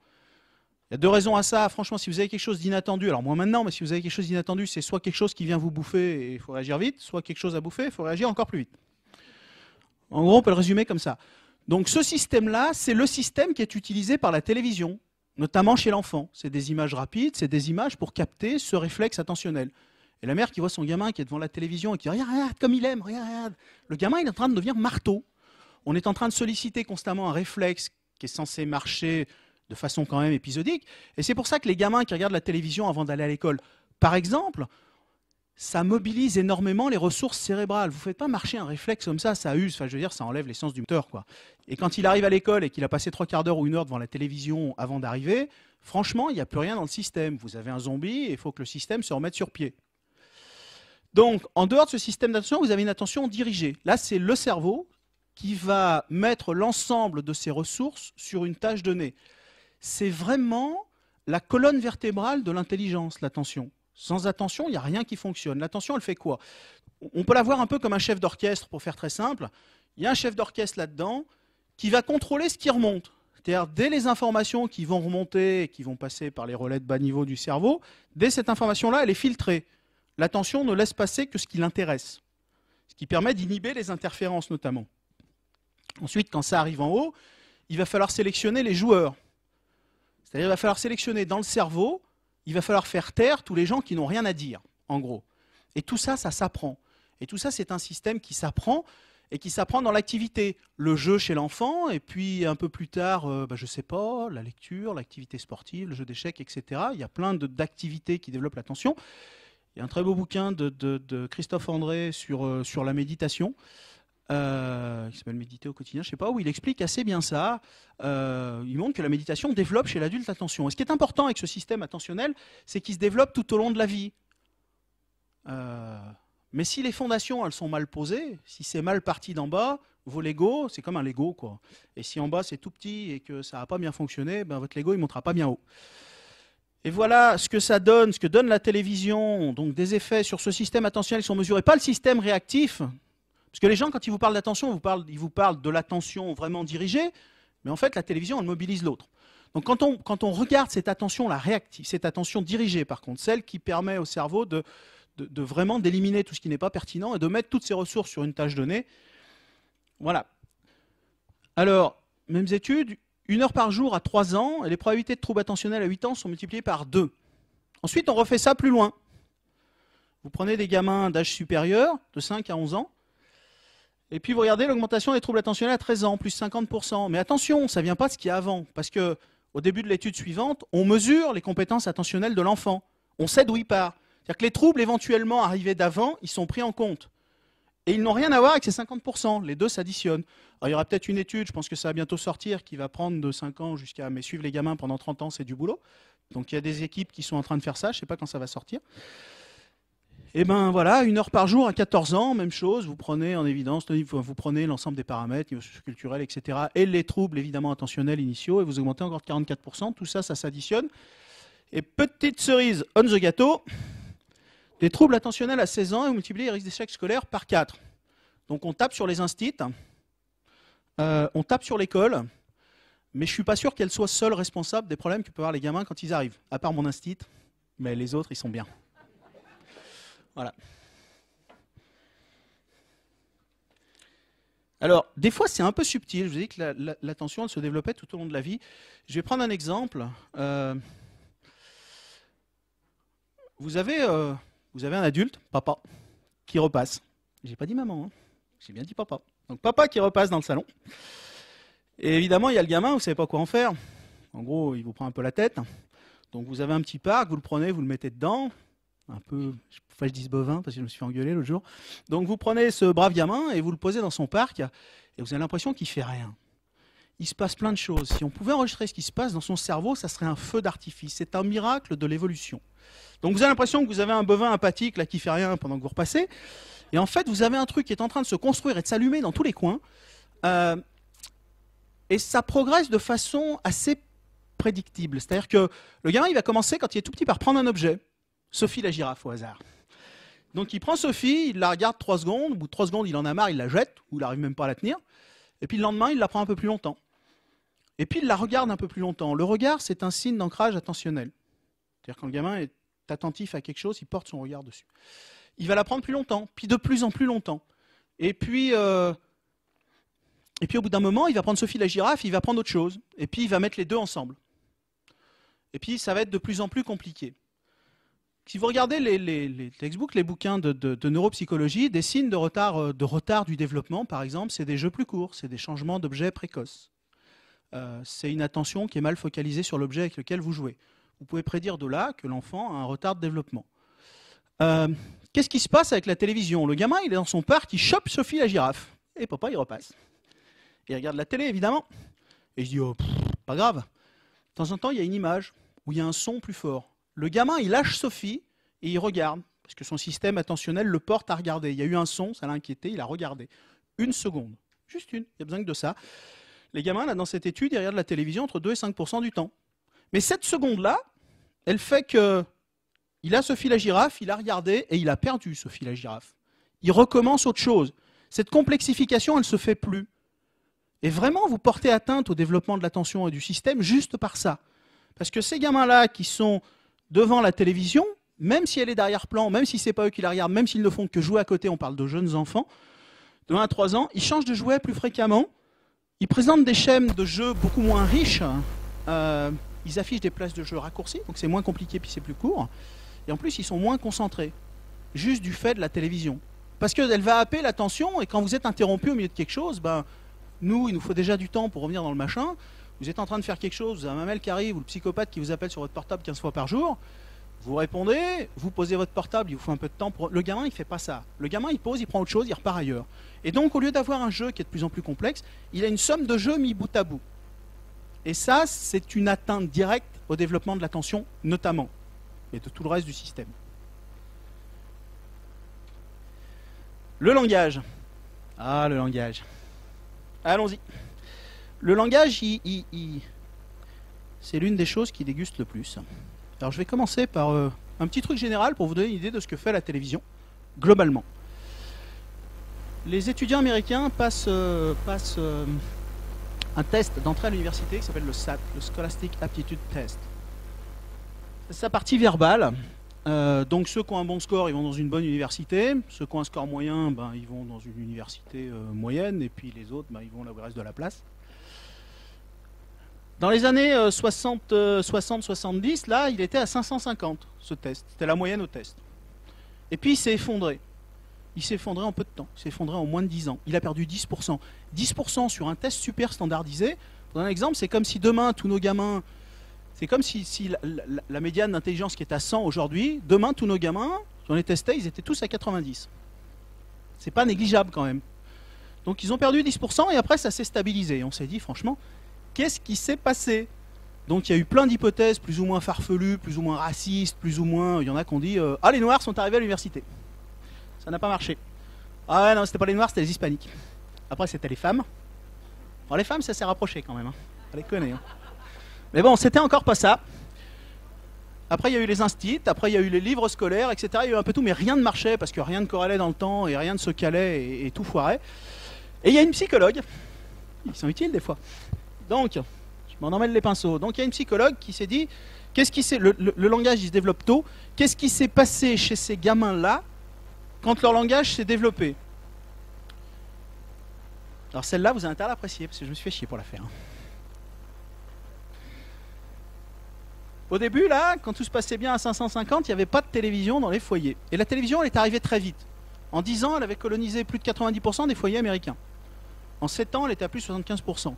Il y a 2 raisons à ça. Franchement, si vous avez quelque chose d'inattendu, alors moins maintenant, mais si vous avez quelque chose d'inattendu, c'est soit quelque chose qui vient vous bouffer et il faut réagir vite, soit quelque chose à bouffer, il faut réagir encore plus vite. En gros, on peut le résumer comme ça. Donc ce système-là, c'est le système qui est utilisé par la télévision, notamment chez l'enfant. C'est des images rapides, c'est des images pour capter ce réflexe attentionnel. Et la mère qui voit son gamin qui est devant la télévision et qui dit « Regarde comme il aime, regarde !» Le gamin, il est en train de devenir marteau. On est en train de solliciter constamment un réflexe qui est censé marcher de façon quand même épisodique. Et c'est pour ça que les gamins qui regardent la télévision avant d'aller à l'école, par exemple, ça mobilise énormément les ressources cérébrales. Vous ne faites pas marcher un réflexe comme ça use, enfin, je veux dire, ça enlève l'essence du moteur, quoi. Et quand il arrive à l'école et qu'il a passé 3/4 d'heure ou 1 heure devant la télévision avant d'arriver, franchement, il n'y a plus rien dans le système. Vous avez un zombie et il faut que le système se remette sur pied. Donc, en dehors de ce système d'attention, vous avez une attention dirigée. Là, c'est le cerveau qui va mettre l'ensemble de ses ressources sur une tâche donnée. C'est vraiment la colonne vertébrale de l'intelligence, l'attention. Sans attention, il n'y a rien qui fonctionne. L'attention, elle fait quoi? On peut la voir un peu comme un chef d'orchestre, pour faire très simple. Il y a un chef d'orchestre là-dedans qui va contrôler ce qui remonte. C'est-à-dire, dès les informations qui vont remonter et qui vont passer par les relais de bas niveau du cerveau, dès cette information-là, elle est filtrée. L'attention ne laisse passer que ce qui l'intéresse, ce qui permet d'inhiber les interférences notamment. Ensuite, quand ça arrive en haut, il va falloir sélectionner les joueurs. C'est-à-dire qu'il va falloir sélectionner dans le cerveau, il va falloir faire taire tous les gens qui n'ont rien à dire, en gros. Et tout ça, ça s'apprend. Et tout ça, c'est un système qui s'apprend et qui s'apprend dans l'activité. Le jeu chez l'enfant, et puis un peu plus tard, je ne sais pas, la lecture, l'activité sportive, le jeu d'échecs, etc. Il y a plein d'activités qui développent l'attention. Il y a un très beau bouquin de Christophe André sur la méditation, qui s'appelle Méditer au quotidien, je ne sais pas, où il explique assez bien ça. Il montre que la méditation développe chez l'adulte l'attention. Et ce qui est important avec ce système attentionnel, c'est qu'il se développe tout au long de la vie. Mais si les fondations elles sont mal posées, si c'est mal parti d'en bas, vos Lego, c'est comme un Lego, quoi. Et si en bas c'est tout petit et que ça n'a pas bien fonctionné, ben votre Lego il ne montera pas bien haut. Et voilà ce que ça donne, ce que donne la télévision, donc des effets sur ce système attentionnel qui sont mesurés, pas le système réactif. Parce que les gens, quand ils vous parlent d'attention, ils vous parlent de l'attention vraiment dirigée, mais en fait la télévision elle mobilise l'autre. Donc quand on regarde cette attention-là réactive, cette attention dirigée par contre, celle qui permet au cerveau de vraiment d'éliminer tout ce qui n'est pas pertinent et de mettre toutes ses ressources sur une tâche donnée. Voilà. Alors, mêmes études, 1 heure par jour à 3 ans, et les probabilités de troubles attentionnels à 8 ans sont multipliées par 2. Ensuite, on refait ça plus loin. Vous prenez des gamins d'âge supérieur, de 5 à 11 ans, et puis vous regardez l'augmentation des troubles attentionnels à 13 ans, plus 50%. Mais attention, ça ne vient pas de ce qu'il y a avant, parce qu'au début de l'étude suivante, on mesure les compétences attentionnelles de l'enfant. On sait d'où il part. C'est-à-dire que les troubles éventuellement arrivés d'avant, ils sont pris en compte. Et ils n'ont rien à voir avec ces 50%. Les deux s'additionnent. Alors, il y aura peut-être une étude, je pense que ça va bientôt sortir, qui va prendre de 5 ans jusqu'à... Mais suivre les gamins pendant 30 ans, c'est du boulot. Donc il y a des équipes qui sont en train de faire ça. Je ne sais pas quand ça va sortir. Et ben voilà, 1 heure par jour à 14 ans, même chose. Vous prenez en évidence, vous prenez l'ensemble des paramètres, niveau culturel, etc. Et les troubles évidemment attentionnels initiaux. Et vous augmentez encore de 44%. Tout ça, ça s'additionne. Et petite cerise on the gâteau... Les troubles attentionnels à 16 ans et vous multipliez les risques d'échec scolaire par 4. Donc on tape sur les instits, on tape sur l'école, mais je ne suis pas sûr qu'elle soit seule responsable des problèmes que peuvent avoir les gamins quand ils arrivent. À part mon instit, mais les autres, ils sont bien. Voilà. Alors, des fois, c'est un peu subtil. Je vous ai dit que l'attention, elle se développait tout au long de la vie. Je vais prendre un exemple. Vous avez un adulte, papa, qui repasse. J'ai pas dit maman, hein. J'ai bien dit papa. Donc papa qui repasse dans le salon. Et évidemment, il y a le gamin, vous savez pas quoi en faire. En gros, il vous prend un peu la tête. Donc vous avez un petit parc, vous le prenez, vous le mettez dedans. Un peu, je dis bovin parce que je me suis fait engueuler l'autre jour. Donc vous prenez ce brave gamin et vous le posez dans son parc et vous avez l'impression qu'il fait rien. Il se passe plein de choses. Si on pouvait enregistrer ce qui se passe dans son cerveau, ça serait un feu d'artifice. C'est un miracle de l'évolution. Donc vous avez l'impression que vous avez un bovin apathique là, qui ne fait rien pendant que vous repassez. Et en fait, vous avez un truc qui est en train de se construire et de s'allumer dans tous les coins. Et ça progresse de façon assez prédictible. C'est-à-dire que le gamin, il va commencer, quand il est tout petit, par prendre un objet. Sophie la girafe, au hasard. Donc il prend Sophie, il la regarde 3 secondes. Au bout de 3 secondes, il en a marre, il la jette, ou il n'arrive même pas à la tenir. Et puis le lendemain, il la prend un peu plus longtemps. Et puis il la regarde un peu plus longtemps. Le regard, c'est un signe d'ancrage attentionnel. C'est-à-dire quand le gamin est attentif à quelque chose, il porte son regard dessus. Il va la prendre plus longtemps, puis de plus en plus longtemps. Et puis au bout d'un moment, il va prendre Sophie la girafe, il va prendre autre chose. Et puis il va mettre les deux ensemble. Et puis ça va être de plus en plus compliqué. Si vous regardez les textbooks, les bouquins de neuropsychologie, des signes de retard du développement, par exemple, c'est des jeux plus courts, c'est des changements d'objets précoces. C'est une attention qui est mal focalisée sur l'objet avec lequel vous jouez. Vous pouvez prédire de là que l'enfant a un retard de développement. Qu'est-ce qui se passe avec la télévision? Le gamin, il est dans son parc, il chope Sophie la girafe. Et papa, il repasse. Il regarde la télé, évidemment. Et je dis, oh, pas grave. De temps en temps, il y a une image où il y a un son plus fort. Le gamin, il lâche Sophie et il regarde. Parce que son système attentionnel le porte à regarder. Il y a eu un son, ça l'a inquiété, il a regardé. 1 seconde. Juste une. Il n'y a besoin que de ça. Les gamins, là, dans cette étude, ils regardent la télévision entre 2 et 5% du temps. Mais cette seconde-là, elle fait que il a Sophie la girafe, il a regardé et il a perdu Sophie la girafe. Il recommence autre chose. Cette complexification, elle ne se fait plus. Et vraiment, vous portez atteinte au développement de l'attention et du système juste par ça. Parce que ces gamins-là qui sont devant la télévision, même si elle est d'arrière-plan, même si ce n'est pas eux qui la regardent, même s'ils ne font que jouer à côté, on parle de jeunes enfants, de 1 à 3 ans, ils changent de jouet plus fréquemment, ils présentent des schèmes de jeux beaucoup moins riches, ils affichent des places de jeu raccourcies, donc c'est moins compliqué puis c'est plus court, et en plus ils sont moins concentrés, juste du fait de la télévision. Parce qu'elle va happer l'attention, et quand vous êtes interrompu au milieu de quelque chose, ben, il nous faut déjà du temps pour revenir dans le machin. Vous êtes en train de faire quelque chose, vous avez un mamelle qui arrive ou le psychopathe qui vous appelle sur votre portable 15 fois par jour, vous répondez, vous posez votre portable, il vous faut un peu de temps. Le gamin, il ne fait pas ça. Le gamin, il pose, il prend autre chose, il repart ailleurs. Et donc, au lieu d'avoir un jeu qui est de plus en plus complexe, il a une somme de jeux mis bout à bout. Et ça, c'est une atteinte directe au développement de l'attention, notamment, et de tout le reste du système. Le langage. Ah, le langage. Allons-y. Le langage, c'est l'une des choses qui déguste le plus. Alors je vais commencer par un petit truc général pour vous donner une idée de ce que fait la télévision, globalement. Les étudiants américains passent un test d'entrée à l'université qui s'appelle le SAT, le Scholastic Aptitude Test. C'est sa partie verbale. Donc ceux qui ont un bon score, ils vont dans une bonne université. Ceux qui ont un score moyen, ben, ils vont dans une université moyenne. Et puis les autres, ben, ils vont là où il reste de la place. Dans les années 60-70, là, il était à 550, ce test. C'était la moyenne au test. Et puis il s'est effondré. Il s'est effondré en peu de temps. Il s'est effondré en moins de 10 ans. Il a perdu 10%. 10% sur un test super standardisé. Pour un exemple, c'est comme si demain, tous nos gamins... C'est comme si la médiane d'intelligence qui est à 100 aujourd'hui, demain, tous nos gamins, si on les testait, ils étaient tous à 90. C'est pas négligeable quand même. Donc ils ont perdu 10% et après ça s'est stabilisé. Et on s'est dit, franchement, qu'est-ce qui s'est passé? Donc il y a eu plein d'hypothèses plus ou moins farfelues, plus ou moins racistes, plus ou moins... Il y en a qui ont dit « Ah, les Noirs sont arrivés à l'université. » Ça n'a pas marché. Ah ouais, non, c'était pas les Noirs, c'était les Hispaniques. Après, c'était les femmes. Bon, les femmes, ça s'est rapproché quand même. Hein. On les connaît. Hein. Mais bon, c'était encore pas ça. Après, il y a eu les instituts, après, il y a eu les livres scolaires, etc. Il y a eu un peu tout, mais rien ne marchait parce que rien ne corrélait dans le temps et rien ne se calait et tout foirait. Et il y a une psychologue. Ils sont utiles des fois. Donc, je m'en emmêle les pinceaux. Donc, il y a une psychologue qui s'est dit, qu'est-ce qui s'est, le langage il se développe tôt, qu'est-ce qui s'est passé chez ces gamins-là quand leur langage s'est développé? Alors celle-là, vous avez intérêt à l'apprécier, parce que je me suis fait chier pour la faire. Au début, là, quand tout se passait bien à 550, il n'y avait pas de télévision dans les foyers. Et la télévision, elle est arrivée très vite. En 10 ans, elle avait colonisé plus de 90% des foyers américains. En 7 ans, elle était à plus de 75%.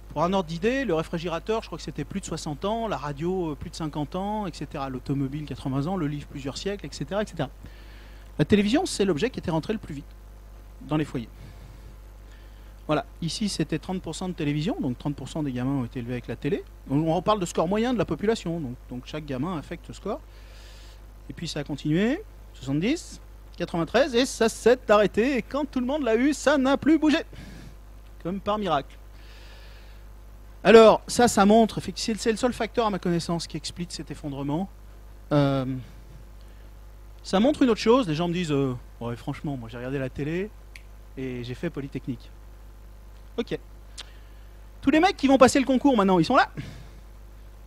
Pour un ordre d'idée, le réfrigérateur, je crois que c'était plus de 60 ans, la radio, plus de 50 ans, etc. L'automobile, 80 ans, le livre, plusieurs siècles, etc., etc. La télévision, c'est l'objet qui était rentré le plus vite dans les foyers. Voilà, ici c'était 30% de télévision, donc 30% des gamins ont été élevés avec la télé. On reparle de score moyen de la population, donc chaque gamin affecte ce score. Et puis ça a continué, 70, 93, et ça s'est arrêté, et quand tout le monde l'a eu, ça n'a plus bougé. Comme par miracle. Alors, ça montre, c'est le seul facteur à ma connaissance qui explique cet effondrement. Ça montre une autre chose, les gens me disent, ouais, franchement, moi j'ai regardé la télé, et j'ai fait Polytechnique. Ok. Tous les mecs qui vont passer le concours maintenant, ils sont là.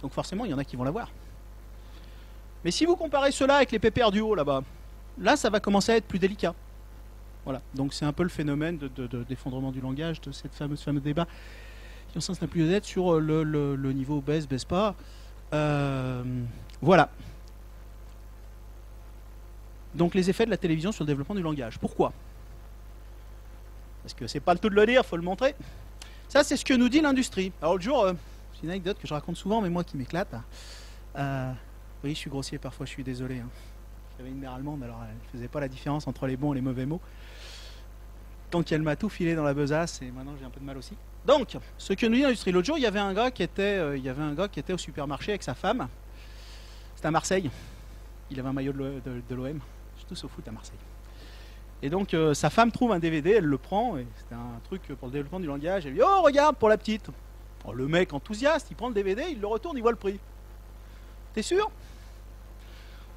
Donc forcément, il y en a qui vont l'avoir. Mais si vous comparez cela avec les pépères du haut là-bas, là, ça va commencer à être plus délicat. Voilà. Donc c'est un peu le phénomène d'effondrement du langage, de cette fameux débat qui en sens n'a plus d'être sur le niveau baisse pas. Voilà. Donc les effets de la télévision sur le développement du langage. Pourquoi? Parce que c'est pas le tout de le dire, il faut le montrer. Ça, c'est ce que nous dit l'industrie. Alors l'autre jour, c'est une anecdote que je raconte souvent, mais moi qui m'éclate. Oui, je suis grossier parfois, je suis désolé. Hein. J'avais une mère allemande, alors elle ne faisait pas la différence entre les bons et les mauvais mots. Donc elle m'a tout filé dans la besace et maintenant j'ai un peu de mal aussi. Donc, ce que nous dit l'industrie. L'autre jour, il y avait un gars qui était au supermarché avec sa femme. C'était à Marseille. Il avait un maillot de l'OM. Je suis tous au foot à Marseille. Et donc sa femme trouve un DVD, elle le prend, et c'était un truc pour le développement du langage. Elle dit oh regarde pour la petite. Alors, le mec enthousiaste, il prend le DVD, il le retourne, il voit le prix. T'es sûr?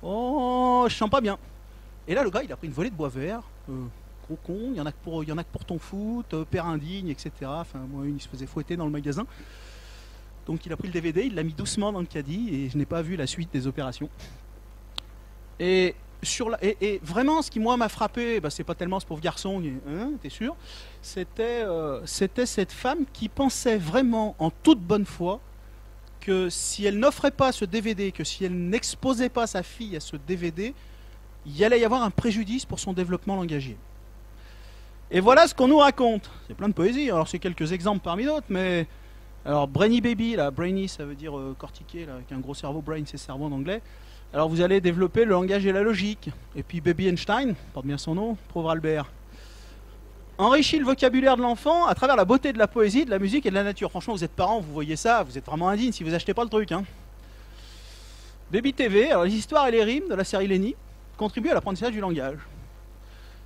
Oh, je sens pas bien. Et là le gars il a pris une volée de bois vert, gros con, il y en a que pour ton foot, père indigne, etc. Enfin moi il se faisait fouetter dans le magasin. Donc il a pris le DVD, il l'a mis doucement dans le caddie et je n'ai pas vu la suite des opérations. Et vraiment, ce qui moi m'a frappé, c'est pas tellement ce pauvre garçon, hein, t'es sûr, c'était cette femme qui pensait vraiment en toute bonne foi que si elle n'offrait pas ce DVD, que si elle n'exposait pas sa fille à ce DVD, il y allait y avoir un préjudice pour son développement langagier. Et voilà ce qu'on nous raconte. C'est plein de poésie, alors c'est quelques exemples parmi d'autres, mais... Alors Brainy Baby, là, Brainy ça veut dire cortiqué, là, avec un gros cerveau, brain c'est cerveau en anglais. Alors vous allez développer le langage et la logique. Et puis Baby Einstein, porte bien son nom, pauvre Albert, enrichit le vocabulaire de l'enfant à travers la beauté de la poésie, de la musique et de la nature. Franchement, vous êtes parents, vous voyez ça, vous êtes vraiment indigne si vous achetez pas le truc. Hein. Baby TV, alors les histoires et les rimes de la série Lenny contribuent à l'apprentissage du langage.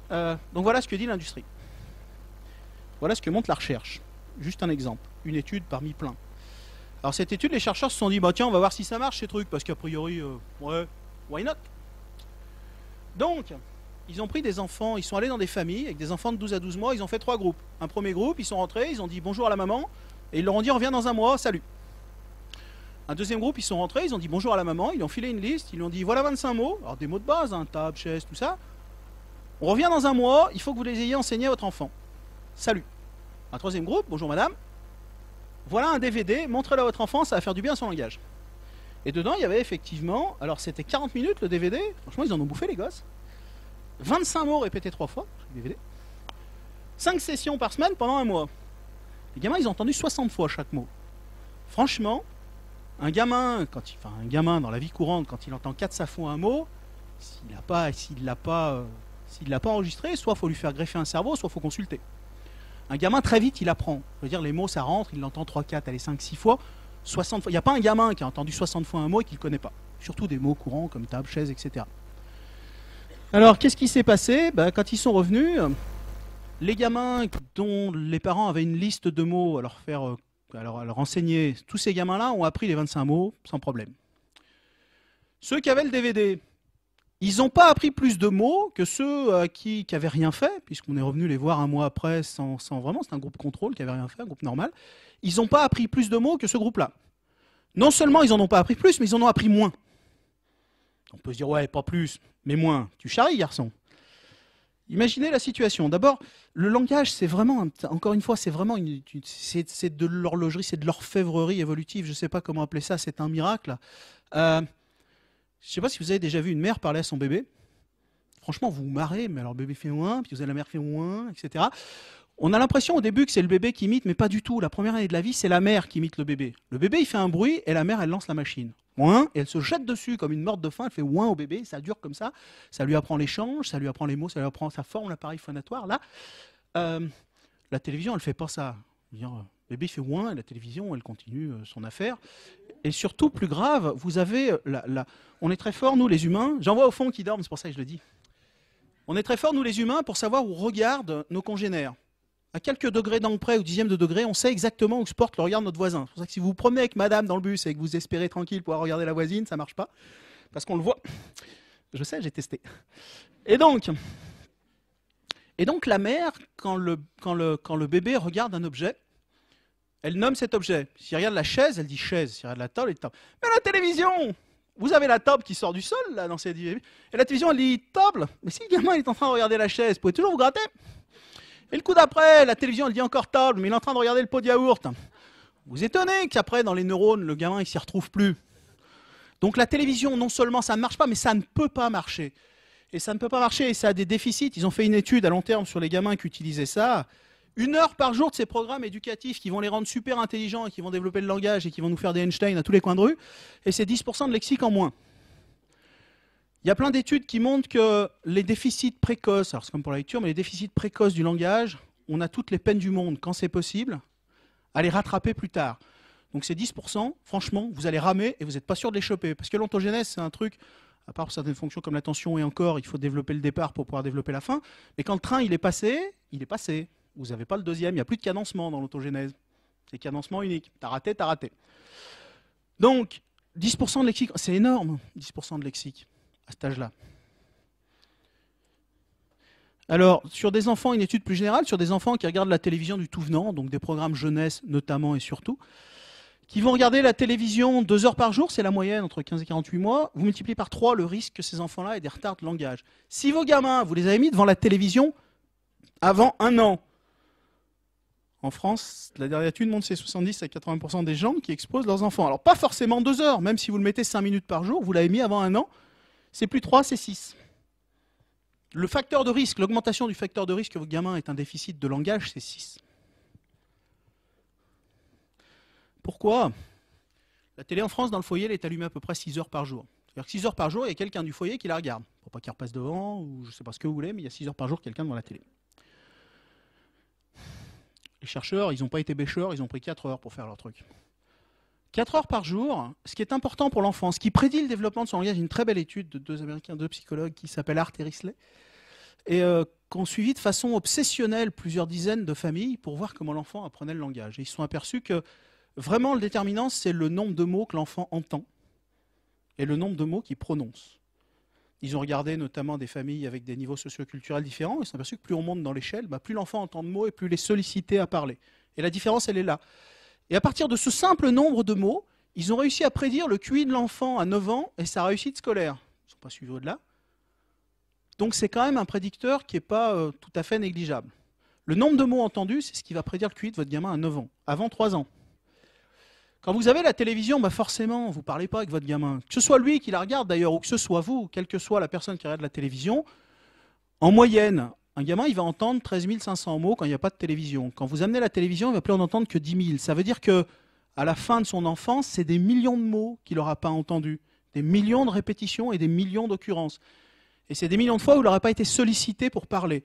Donc voilà ce que dit l'industrie. Voilà ce que montre la recherche. Juste un exemple, une étude parmi plein. Alors cette étude, les chercheurs se sont dit, bah tiens, on va voir si ça marche ces trucs, parce qu'a priori, ouais, why not? Donc, ils ont pris des enfants, ils sont allés dans des familles, avec des enfants de 12 à 12 mois, ils ont fait 3 groupes. Un premier groupe, ils sont rentrés, ils ont dit bonjour à la maman, et ils leur ont dit, on revient dans un mois, salut. Un deuxième groupe, ils sont rentrés, ils ont dit bonjour à la maman, ils lui ont filé une liste, ils lui ont dit, voilà 25 mots, alors des mots de base, hein, table, chaise, tout ça. On revient dans un mois, il faut que vous les ayez enseignés à votre enfant. Salut. Un troisième groupe, bonjour madame. Voilà un DVD, montrez-le à votre enfant, ça va faire du bien à son langage. Et dedans, il y avait effectivement, alors c'était 40 minutes le DVD, franchement ils en ont bouffé les gosses. 25 mots répétés 3 fois, le DVD. 5 sessions par semaine pendant un mois. Les gamins, ils ont entendu 60 fois chaque mot. Franchement, un gamin dans la vie courante, quand il entend 4 fois un mot, s'il l'a pas enregistré, soit il faut lui faire greffer un cerveau, soit il faut consulter. Un gamin, très vite, il apprend. Je veux dire, les mots, ça rentre, il l'entend 3, 4, allez, 5, 6 fois, 60 fois. Il n'y a pas un gamin qui a entendu 60 fois un mot et qui ne le connaît pas. Surtout des mots courants comme table, chaise, etc. Alors, qu'est-ce qui s'est passé? Quand ils sont revenus, les gamins dont les parents avaient une liste de mots à leur enseigner, tous ces gamins-là ont appris les 25 mots sans problème. Ceux qui avaient le DVD, ils n'ont pas appris plus de mots que ceux qui n'avaient rien fait, puisqu'on est revenu les voir un mois après sans vraiment, c'est un groupe contrôle qui n'avait rien fait, un groupe normal. Ils n'ont pas appris plus de mots que ce groupe-là. Non seulement ils n'en ont pas appris plus, mais ils en ont appris moins. On peut se dire, ouais, pas plus, mais moins. Tu charries, garçon. Imaginez la situation. D'abord, le langage, c'est vraiment, encore une fois, c'est vraiment c'est de l'horlogerie, c'est de l'orfèvrerie évolutive, je ne sais pas comment appeler ça, c'est un miracle. Je ne sais pas si vous avez déjà vu une mère parler à son bébé. Franchement, vous vous marrez, mais alors le bébé fait ouin, puis vous avez la mère fait ouin, etc. On a l'impression au début que c'est le bébé qui imite, mais pas du tout. La première année de la vie, c'est la mère qui imite le bébé. Le bébé, il fait un bruit, et la mère, elle lance la machine. Ouin, et elle se jette dessus comme une morte de faim, elle fait ouin au bébé, ça dure comme ça. Ça lui apprend l'échange, ça lui apprend les mots, ça lui apprend sa forme, l'appareil phonatoire. Là, la télévision, elle ne fait pas ça. Le bébé fait ouin, et la télévision, elle continue son affaire. Et surtout, plus grave, vous avez... on est très forts, nous, les humains. J'en vois au fond qui dorment, c'est pour ça que je le dis. On est très forts, nous, les humains, pour savoir où regardent nos congénères. À quelques degrés d'angle près ou dixième de degré, on sait exactement où se porte le regard de notre voisin. C'est pour ça que si vous vous promenez avec madame dans le bus et que vous espérez tranquille pouvoir regarder la voisine, ça ne marche pas. Parce qu'on le voit. Je sais, j'ai testé. Et donc la mère, quand le bébé regarde un objet, elle nomme cet objet. S'il regarde la chaise, elle dit chaise. S'il regarde la table, elle dit table. Mais la télévision, vous avez la table qui sort du sol, là, dans cette... Et la télévision, elle dit table. Mais si le gamin est en train de regarder la chaise, vous pouvez toujours vous gratter. Et le coup d'après, la télévision, elle dit encore table, mais il est en train de regarder le pot de yaourt. Vous étonnez qu'après, dans les neurones, le gamin, il s'y retrouve plus. Donc la télévision, non seulement ça ne marche pas, mais ça ne peut pas marcher. Et ça ne peut pas marcher, et ça a des déficits. Ils ont fait une étude à long terme sur les gamins qui utilisaient ça. 1 heure par jour de ces programmes éducatifs qui vont les rendre super intelligents et qui vont développer le langage et qui vont nous faire des Einstein à tous les coins de rue, et c'est 10% de lexique en moins. Il y a plein d'études qui montrent que les déficits précoces, alors c'est comme pour la lecture, mais les déficits précoces du langage, on a toutes les peines du monde, quand c'est possible, à les rattraper plus tard. Donc ces 10%, franchement, vous allez ramer et vous n'êtes pas sûr de les choper. Parce que l'ontogénèse, c'est un truc, à part pour certaines fonctions comme l'attention et encore, il faut développer le départ pour pouvoir développer la fin. Mais quand le train il est passé, il est passé. Vous n'avez pas le deuxième, il n'y a plus de cadencement dans l'autogénèse. C'est cadencement unique. T'as raté, t'as raté. Donc, 10% de lexique, c'est énorme, 10% de lexique, à cet âge-là. Alors, sur des enfants, une étude plus générale, sur des enfants qui regardent la télévision du tout venant, donc des programmes jeunesse notamment et surtout, qui vont regarder la télévision 2 heures par jour, c'est la moyenne entre 15 et 48 mois, vous multipliez par 3 le risque que ces enfants-là aient des retards de langage. Si vos gamins, vous les avez mis devant la télévision avant 1 an, en France, la dernière étude montre que c'est 70 à 80% des gens qui exposent leurs enfants. Alors pas forcément 2 heures, même si vous le mettez 5 minutes par jour, vous l'avez mis avant 1 an, c'est plus 3, c'est 6. Le facteur de risque, l'augmentation du facteur de risque que votre gamin ait un déficit de langage, c'est 6. Pourquoi? La télé en France, dans le foyer, elle est allumée à peu près 6 heures par jour. C'est-à-dire que 6 heures par jour, il y a quelqu'un du foyer qui la regarde. Pour pas qu'il repasse devant, ou je ne sais pas ce que vous voulez, mais il y a 6 heures par jour quelqu'un devant la télé. Les chercheurs, ils n'ont pas été bêcheurs, ils ont pris 4 heures pour faire leur truc. 4 heures par jour, ce qui est important pour l'enfant, ce qui prédit le développement de son langage, une très belle étude de 2 Américains, 2 psychologues qui s'appellent Hart et Risley, et qui ont suivi de façon obsessionnelle plusieurs dizaines de familles pour voir comment l'enfant apprenait le langage. Et ils se sont aperçus que vraiment le déterminant, c'est le nombre de mots que l'enfant entend et le nombre de mots qu'il prononce. Ils ont regardé notamment des familles avec des niveaux socioculturels différents et ils se sont aperçus que plus on monte dans l'échelle, plus l'enfant entend de mots et plus il est sollicité à parler. Et la différence, elle est là. Et à partir de ce simple nombre de mots, ils ont réussi à prédire le QI de l'enfant à 9 ans et sa réussite scolaire. Ils ne sont pas suivis au-delà. Donc c'est quand même un prédicteur qui n'est pas tout à fait négligeable. Le nombre de mots entendus, c'est ce qui va prédire le QI de votre gamin à 9 ans, avant 3 ans. Quand vous avez la télévision, forcément, vous ne parlez pas avec votre gamin. Que ce soit lui qui la regarde d'ailleurs, ou que ce soit vous, quelle que soit la personne qui regarde la télévision, en moyenne, un gamin, il va entendre 13 500 mots quand il n'y a pas de télévision. Quand vous amenez la télévision, il ne va plus en entendre que 10 000. Ça veut dire qu'à la fin de son enfance, c'est des millions de mots qu'il n'aura pas entendus, des millions de répétitions et des millions d'occurrences. Et c'est des millions de fois où il n'aura pas été sollicité pour parler.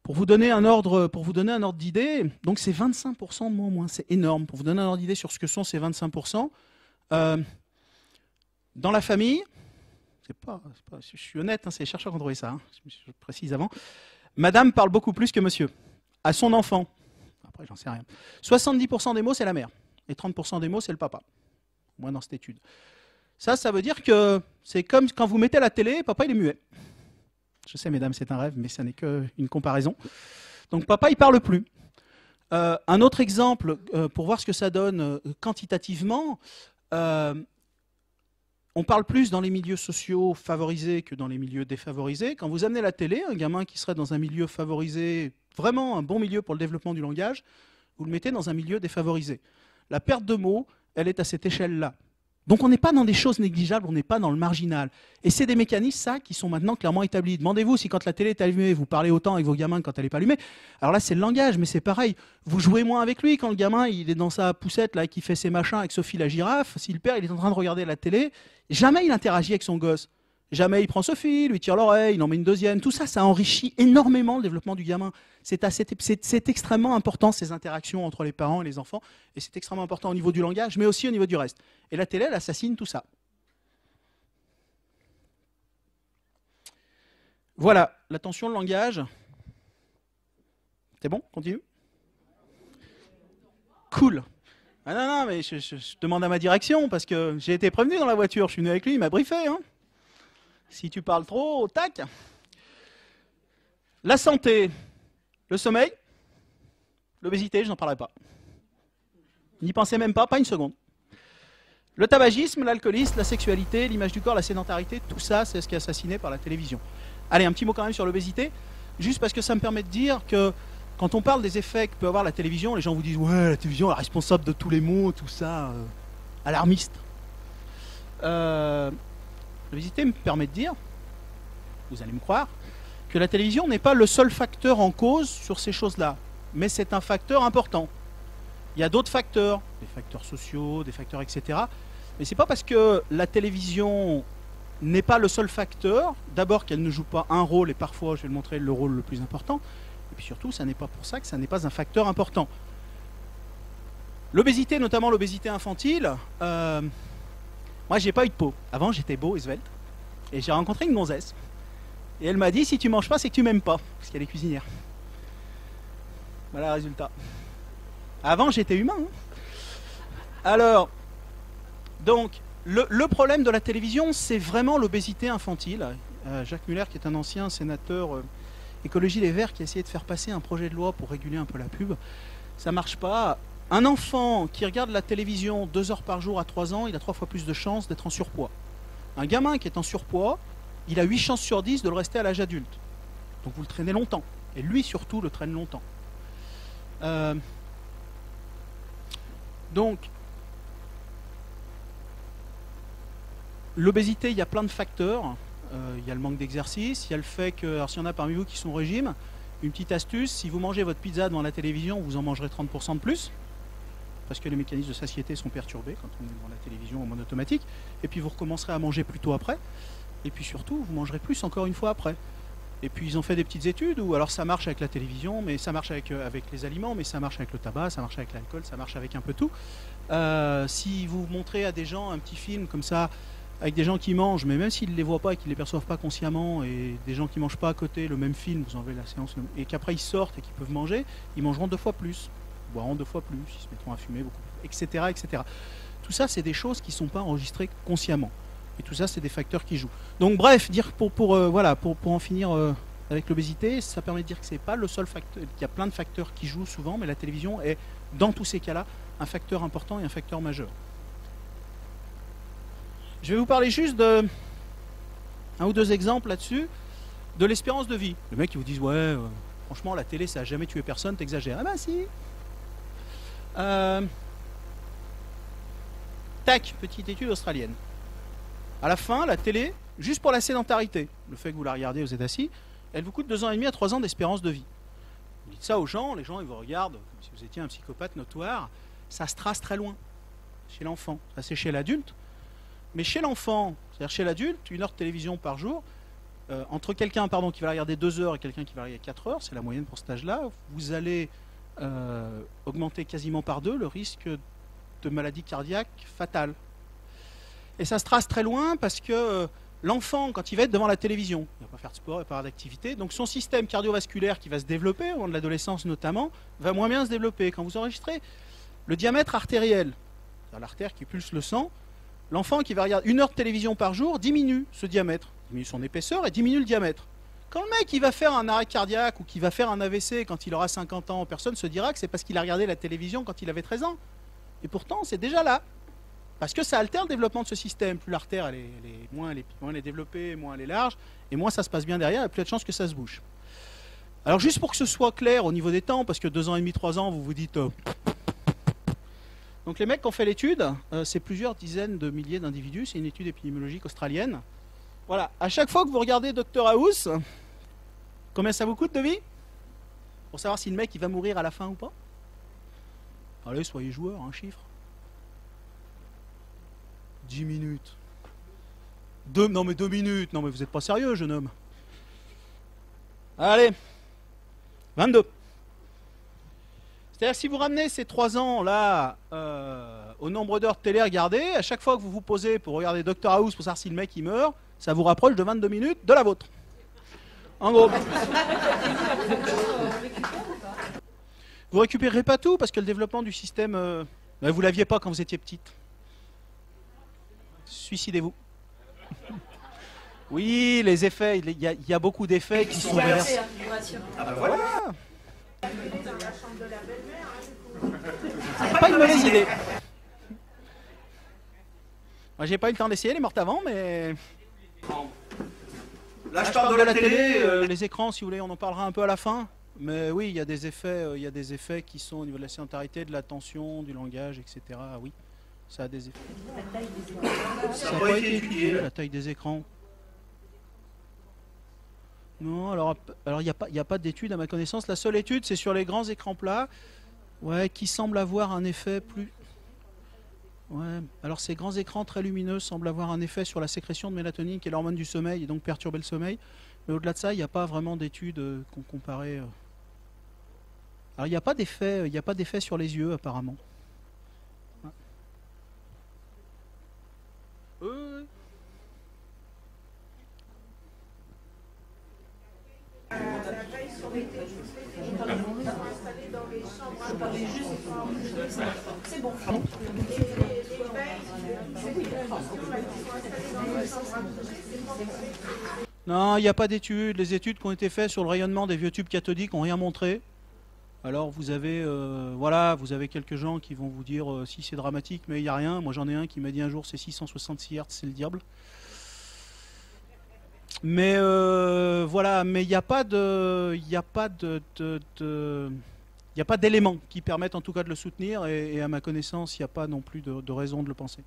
Pour vous donner un ordre d'idée, donc c'est 25% de mots en moins, c'est énorme. Pour vous donner un ordre d'idée sur ce que sont ces 25%, dans la famille, je suis honnête, c'est les chercheurs qui ont trouvé ça, je précise avant, madame parle beaucoup plus que monsieur, à son enfant. Après, j'en sais rien. 70% des mots, c'est la mère, et 30% des mots, c'est le papa, au moins dans cette étude. Ça veut dire que c'est comme quand vous mettez la télé, papa il est muet. Je sais, mesdames, c'est un rêve, mais ça n'est qu'une comparaison. Donc, papa, il ne parle plus. Un autre exemple, pour voir ce que ça donne quantitativement, on parle plus dans les milieux sociaux favorisés que dans les milieux défavorisés. Quand vous amenez la télé, un gamin qui serait dans un milieu favorisé, vraiment un bon milieu pour le développement du langage, vous le mettez dans un milieu défavorisé. La perte de mots, elle est à cette échelle-là. Donc on n'est pas dans des choses négligeables, on n'est pas dans le marginal. Et c'est des mécanismes, ça, qui sont maintenant clairement établis. Demandez-vous si quand la télé est allumée, vous parlez autant avec vos gamins que quand elle n'est pas allumée. Alors là, c'est le langage, mais c'est pareil. Vous jouez moins avec lui quand le gamin, il est dans sa poussette, là, qui fait ses machins avec Sophie la girafe. Si le père, il est en train de regarder la télé, jamais il interagit avec son gosse. Jamais il prend Sophie, lui tire l'oreille, il en met une deuxième. Tout ça, ça enrichit énormément le développement du gamin. C'est extrêmement important, ces interactions entre les parents et les enfants. Et c'est extrêmement important au niveau du langage, mais aussi au niveau du reste. Et la télé, elle assassine tout ça. Voilà, l'attention, le langage. C'est bon? Continue? Cool. Ah non, mais je demande à ma direction, parce que j'ai été prévenu dans la voiture. Je suis venu avec lui, il m'a briefé, hein. Si tu parles trop, tac. La santé, le sommeil, l'obésité, je n'en parlerai pas. N'y pensez même pas une seconde. Le tabagisme, l'alcoolisme, la sexualité, l'image du corps, la sédentarité, tout ça, c'est ce qui est assassiné par la télévision. Allez, un petit mot quand même sur l'obésité, juste parce que ça me permet de dire que quand on parle des effets que peut avoir la télévision, les gens vous disent « Ouais, la télévision est responsable de tous les maux, tout ça, alarmiste ». L'obésité me permet de dire vous allez me croire, que la télévision n'est pas le seul facteur en cause sur ces choses-là, mais c'est un facteur important. Il y a d'autres facteurs, des facteurs sociaux, des facteurs etc. Mais c'est pas parce que la télévision n'est pas le seul facteur, d'abord qu'elle ne joue pas un rôle, et parfois, je vais le montrer, le rôle le plus important, et puis surtout, ça n'est pas pour ça que ça n'est pas un facteur important. L'obésité, notamment l'obésité infantile, moi j'ai pas eu de peau. Avant j'étais beau et svelte, et j'ai rencontré une gonzesse, et elle m'a dit si tu manges pas c'est que tu m'aimes pas, parce qu'elle est cuisinière. Voilà le résultat. Avant j'étais humain. Hein. Alors, donc, le problème de la télévision, c'est vraiment l'obésité infantile. Jacques Muller, qui est un ancien sénateur Écologie Les Verts, qui a essayé de faire passer un projet de loi pour réguler un peu la pub, ça marche pas. Un enfant qui regarde la télévision 2 heures par jour à 3 ans, il a 3 fois plus de chances d'être en surpoids. Un gamin qui est en surpoids, il a 8 chances sur 10 de le rester à l'âge adulte. Donc vous le traînez longtemps. Et lui surtout le traîne longtemps. Donc, l'obésité, il y a plein de facteurs. Il y a le manque d'exercice, il y a le fait que, alors s'il y en a parmi vous qui sont au régime, une petite astuce, si vous mangez votre pizza devant la télévision, vous en mangerez 30% de plus, parce que les mécanismes de satiété sont perturbés quand on est devant la télévision en mode automatique, et puis vous recommencerez à manger plus tôt après, et puis surtout, vous mangerez plus encore une fois après. Et puis ils ont fait des petites études où alors ça marche avec la télévision, mais ça marche avec les aliments, mais ça marche avec le tabac, ça marche avec l'alcool, ça marche avec un peu tout. Si vous montrez à des gens un petit film comme ça, avec des gens qui mangent, mais même s'ils ne les voient pas et qu'ils ne les perçoivent pas consciemment, et des gens qui ne mangent pas à côté le même film, vous enlevez la séance, et qu'après ils sortent et qu'ils peuvent manger, ils mangeront 2 fois plus, boiront 2 fois plus, ils se mettront à fumer beaucoup plus, etc., etc. Tout ça, c'est des choses qui ne sont pas enregistrées consciemment. Et tout ça, c'est des facteurs qui jouent. Donc bref, dire pour en finir avec l'obésité, ça permet de dire que c'est pas le seul facteur, qu'il y a plein de facteurs qui jouent souvent, mais la télévision est, dans tous ces cas-là, un facteur important et un facteur majeur. Je vais vous parler juste de 1 ou 2 exemples là-dessus, de l'espérance de vie. Les mecs qui vous disent, ouais, franchement, la télé, ça n'a jamais tué personne, t'exagères. Ah ben si. Tac, petite étude australienne. À la fin, la télé, juste pour la sédentarité, le fait que vous la regardez, vous êtes assis, elle vous coûte 2 ans et demi à 3 ans d'espérance de vie. Vous dites ça aux gens, les gens ils vous regardent comme si vous étiez un psychopathe notoire, ça se trace très loin, chez l'enfant. Ça c'est chez l'adulte, mais chez l'enfant, c'est-à-dire chez l'adulte, 1 heure de télévision par jour, entre quelqu'un qui va la regarder 2 heures et quelqu'un qui va la regarder 4 heures, c'est la moyenne pour cet âge-là, vous allez augmenter quasiment par 2 le risque de maladie cardiaque fatale. Et ça se trace très loin parce que l'enfant, quand il va être devant la télévision, il ne va pas faire de sport et pas d'activité, donc son système cardiovasculaire qui va se développer, au moment de l'adolescence notamment, va moins bien se développer. Quand vous enregistrez le diamètre artériel, c'est-à-dire l'artère qui pulse le sang, l'enfant qui va regarder 1 heure de télévision par jour diminue ce diamètre, diminue son épaisseur et diminue le diamètre. Quand le mec il va faire un arrêt cardiaque ou qu'il va faire un AVC quand il aura 50 ans, personne ne se dira que c'est parce qu'il a regardé la télévision quand il avait 13 ans. Et pourtant, c'est déjà là. Parce que ça altère le développement de ce système. Plus l'artère, moins elle est développée, moins elle est large, et moins ça se passe bien derrière, et plus il y a de chances que ça se bouge. Alors juste pour que ce soit clair au niveau des temps, parce que 2 ans et demi, 3 ans, vous vous dites... Donc les mecs qui ont fait l'étude, c'est plusieurs dizaines de milliers d'individus, c'est une étude épidémiologique australienne. Voilà, à chaque fois que vous regardez Dr House, combien ça vous coûte de vie? Pour savoir si le mec il va mourir à la fin ou pas. Allez, soyez joueurs, un chiffre. 10 minutes. Non mais 2 minutes. Non mais vous n'êtes pas sérieux, jeune homme. Allez. 22. C'est-à-dire si vous ramenez ces 3 ans là au nombre d'heures de télé regardées, à chaque fois que vous vous posez pour regarder Dr House pour savoir si le mec il meurt, ça vous rapproche de 22 minutes de la vôtre. En gros. Vous récupérerez pas tout parce que le développement du système, vous l'aviez pas quand vous étiez petite. Suicidez-vous. Oui, les effets, il y a beaucoup d'effets qui sont réversibles. Ah ben voilà. C'est pas une mauvaise idée. Moi j'ai pas eu le temps d'essayer, elle est morte avant, mais... Là je parle de la télé, les écrans si vous voulez, on en parlera un peu à la fin. Mais oui, il y a des effets qui sont au niveau de la sédentarité, de l'attention, du langage, etc. Oui. Ça a des effets. Ça n'a pas été étudié, la taille des écrans. Non, alors il y a pas d'étude à ma connaissance. La seule étude, c'est sur les grands écrans plats, ouais, qui semble avoir un effet plus. Ouais. Alors ces grands écrans très lumineux semblent avoir un effet sur la sécrétion de mélatonine, qui est l'hormone du sommeil, et donc perturber le sommeil. Mais au-delà de ça, il n'y a pas vraiment d'études qu'on comparait. Alors il n'y a pas d'effet sur les yeux apparemment. Ouais. Euh, La veille sur les télés, les gens sont installés dans les chambres à coucher, C'est bon. et les veilles, ces télévisions là qui sont installées dans les chambres à coucher, c'est pas pour Non, il n'y a pas d'études. Les études qui ont été faites sur le rayonnement des vieux tubes cathodiques n'ont rien montré. Alors vous avez, voilà, vous avez quelques gens qui vont vous dire si c'est dramatique, mais il n'y a rien. Moi j'en ai un qui m'a dit un jour c'est 666 Hz, c'est le diable. Mais voilà, mais il n'y a pas d'éléments qui permettent en tout cas de le soutenir, et à ma connaissance, il n'y a pas non plus de raison de le penser.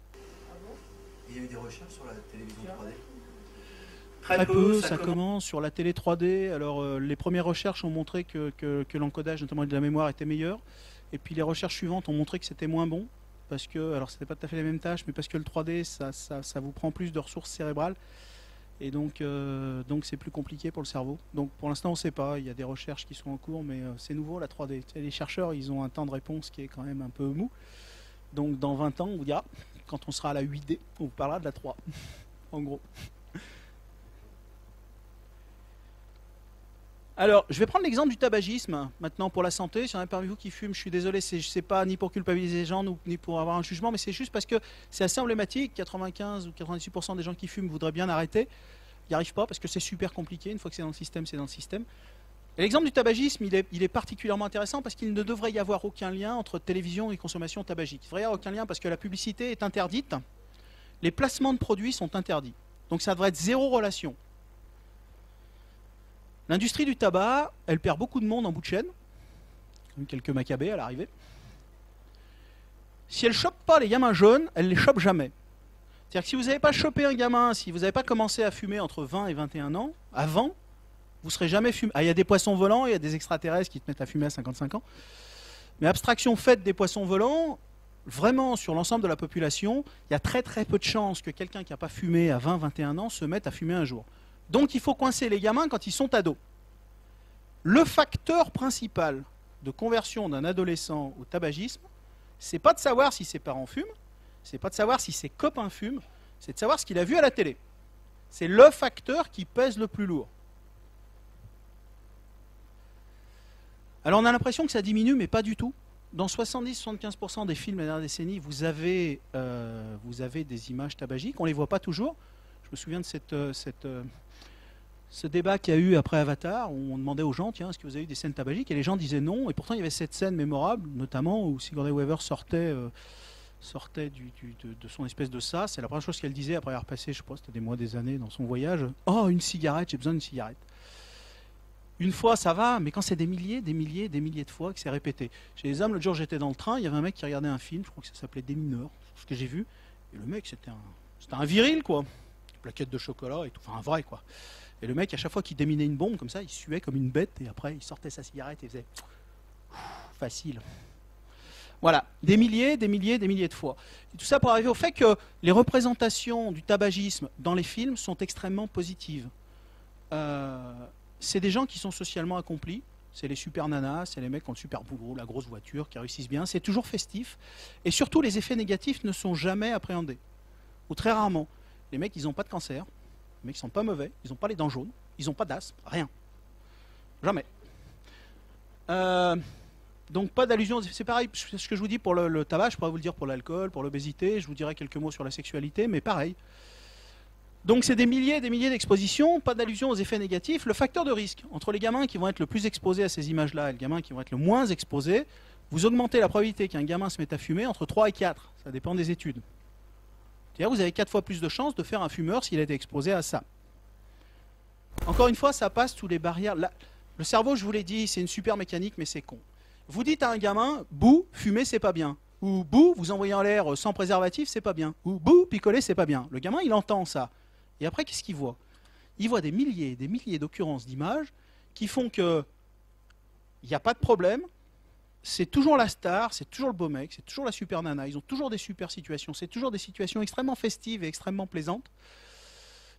Il y a eu des recherches sur la télévision 3D? Très peu, ça commence sur la télé 3D. Alors les premières recherches ont montré que l'encodage, notamment de la mémoire, était meilleur. Et puis les recherches suivantes ont montré que c'était moins bon. Parce que, alors c'était pas tout à fait les mêmes tâches, mais parce que le 3D, ça vous prend plus de ressources cérébrales. Et donc c'est plus compliqué pour le cerveau. Donc pour l'instant on ne sait pas, il y a des recherches qui sont en cours, mais c'est nouveau la 3D. Tu sais, les chercheurs, ils ont un temps de réponse qui est quand même un peu mou. Donc dans 20 ans, on vous dira, quand on sera à la 8D, on vous parlera de la 3. En gros. Alors, je vais prendre l'exemple du tabagisme, maintenant pour la santé. Si y en a parmi vous qui fument, je suis désolé, c'est pas ni pour culpabiliser les gens, ni pour avoir un jugement, mais c'est juste parce que c'est assez emblématique. 95 ou 98% des gens qui fument voudraient bien arrêter. Ils n'y arrivent pas parce que c'est super compliqué. Une fois que c'est dans le système, c'est dans le système. Et l'exemple du tabagisme, il est particulièrement intéressant parce qu'il ne devrait y avoir aucun lien entre télévision et consommation tabagique. Il ne devrait y avoir aucun lien parce que la publicité est interdite. Les placements de produits sont interdits. Donc ça devrait être zéro relation. L'industrie du tabac, elle perd beaucoup de monde en bout de chaîne, comme quelques macabées à l'arrivée. Si elle ne chope pas les gamins jaunes, elle ne les chope jamais. C'est-à-dire que si vous n'avez pas chopé un gamin, si vous n'avez pas commencé à fumer entre 20 et 21 ans, avant, vous ne serez jamais fumé. Ah, il y a des poissons volants, il y a des extraterrestres qui te mettent à fumer à 55 ans. Mais abstraction faite des poissons volants, vraiment sur l'ensemble de la population, il y a très très peu de chances que quelqu'un qui n'a pas fumé à 20-21 ans se mette à fumer un jour. Donc il faut coincer les gamins quand ils sont ados. Le facteur principal de conversion d'un adolescent au tabagisme, c'est pas de savoir si ses parents fument, c'est pas de savoir si ses copains fument, c'est de savoir ce qu'il a vu à la télé. C'est le facteur qui pèse le plus lourd. Alors on a l'impression que ça diminue, mais pas du tout. Dans 70-75% des films de la dernière décennie, vous avez des images tabagiques, on ne les voit pas toujours. Je me souviens de ce débat qu'il y a eu après Avatar, où on demandait aux gens, tiens, est-ce que vous avez eu des scènes tabagiques? Et les gens disaient non, et pourtant il y avait cette scène mémorable, notamment où Sigourney Weaver sortait de son espèce de sas. C'est la première chose qu'elle disait après avoir passé, je sais pas, c'était des mois, des années dans son voyage. Oh, une cigarette, j'ai besoin d'une cigarette. Une fois, ça va, mais quand c'est des milliers de fois que c'est répété. Chez les hommes, l'autre jour, j'étais dans le train, il y avait un mec qui regardait un film, je crois que ça s'appelait Des mineurs, ce que j'ai vu, et le mec, c'était un viril, quoi. Plaquette de chocolat et tout, enfin un vrai, quoi. Et le mec, à chaque fois qu'il déminait une bombe, comme ça, il suait comme une bête, et après, il sortait sa cigarette et faisait facile. Voilà, des milliers de fois. Et tout ça pour arriver au fait que les représentations du tabagisme dans les films sont extrêmement positives. C'est des gens qui sont socialement accomplis, c'est les super nanas, c'est les mecs qui ont le super boulot, la grosse voiture, qui réussissent bien, c'est toujours festif. Et surtout, les effets négatifs ne sont jamais appréhendés, ou très rarement. Les mecs, ils n'ont pas de cancer, les mecs, ils sont pas mauvais, ils n'ont pas les dents jaunes, ils n'ont pas d'asthme, rien. Jamais. Donc pas d'allusion, c'est pareil, ce que je vous dis pour le tabac, je pourrais vous le dire pour l'alcool, pour l'obésité, je vous dirai quelques mots sur la sexualité, mais pareil. Donc c'est des milliers d'expositions, pas d'allusion aux effets négatifs. Le facteur de risque, entre les gamins qui vont être le plus exposés à ces images-là et les gamins qui vont être le moins exposés, vous augmentez la probabilité qu'un gamin se mette à fumer entre 3 et 4, ça dépend des études. C'est-à-dire vous avez 4 fois plus de chances de faire un fumeur s'il a été exposé à ça. Encore une fois, ça passe sous les barrières. Le cerveau, je vous l'ai dit, c'est une super mécanique, mais c'est con. Vous dites à un gamin, bouh, fumer c'est pas bien. Ou bouh, vous envoyez en l'air sans préservatif, c'est pas bien. Ou bouh, picoler c'est pas bien. Le gamin, il entend ça. Et après, qu'est-ce qu'il voit? il voit des milliers d'occurrences d'images qui font que il n'y a pas de problème, c'est toujours la star, c'est toujours le beau mec, c'est toujours la super nana, ils ont toujours des super situations, c'est toujours des situations extrêmement festives et extrêmement plaisantes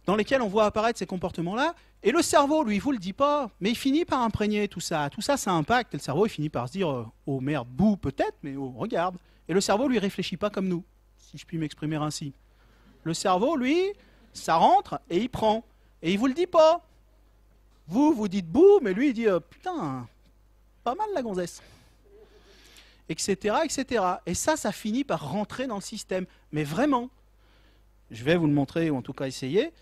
dans lesquelles on voit apparaître ces comportements-là, et le cerveau, lui, il vous le dit pas, mais il finit par imprégner tout ça, ça impacte, et le cerveau, il finit par se dire, oh merde, bouh, peut-être, mais oh, regarde, et le cerveau, lui, réfléchit pas comme nous, si je puis m'exprimer ainsi. Le cerveau, lui, ça rentre, et il prend, et il vous le dit pas. Vous dites bouh, mais lui, il dit, putain, pas mal la gonzesse. Etc., etc. Et ça finit par rentrer dans le système. Mais vraiment, je vais vous le montrer, ou en tout cas essayer.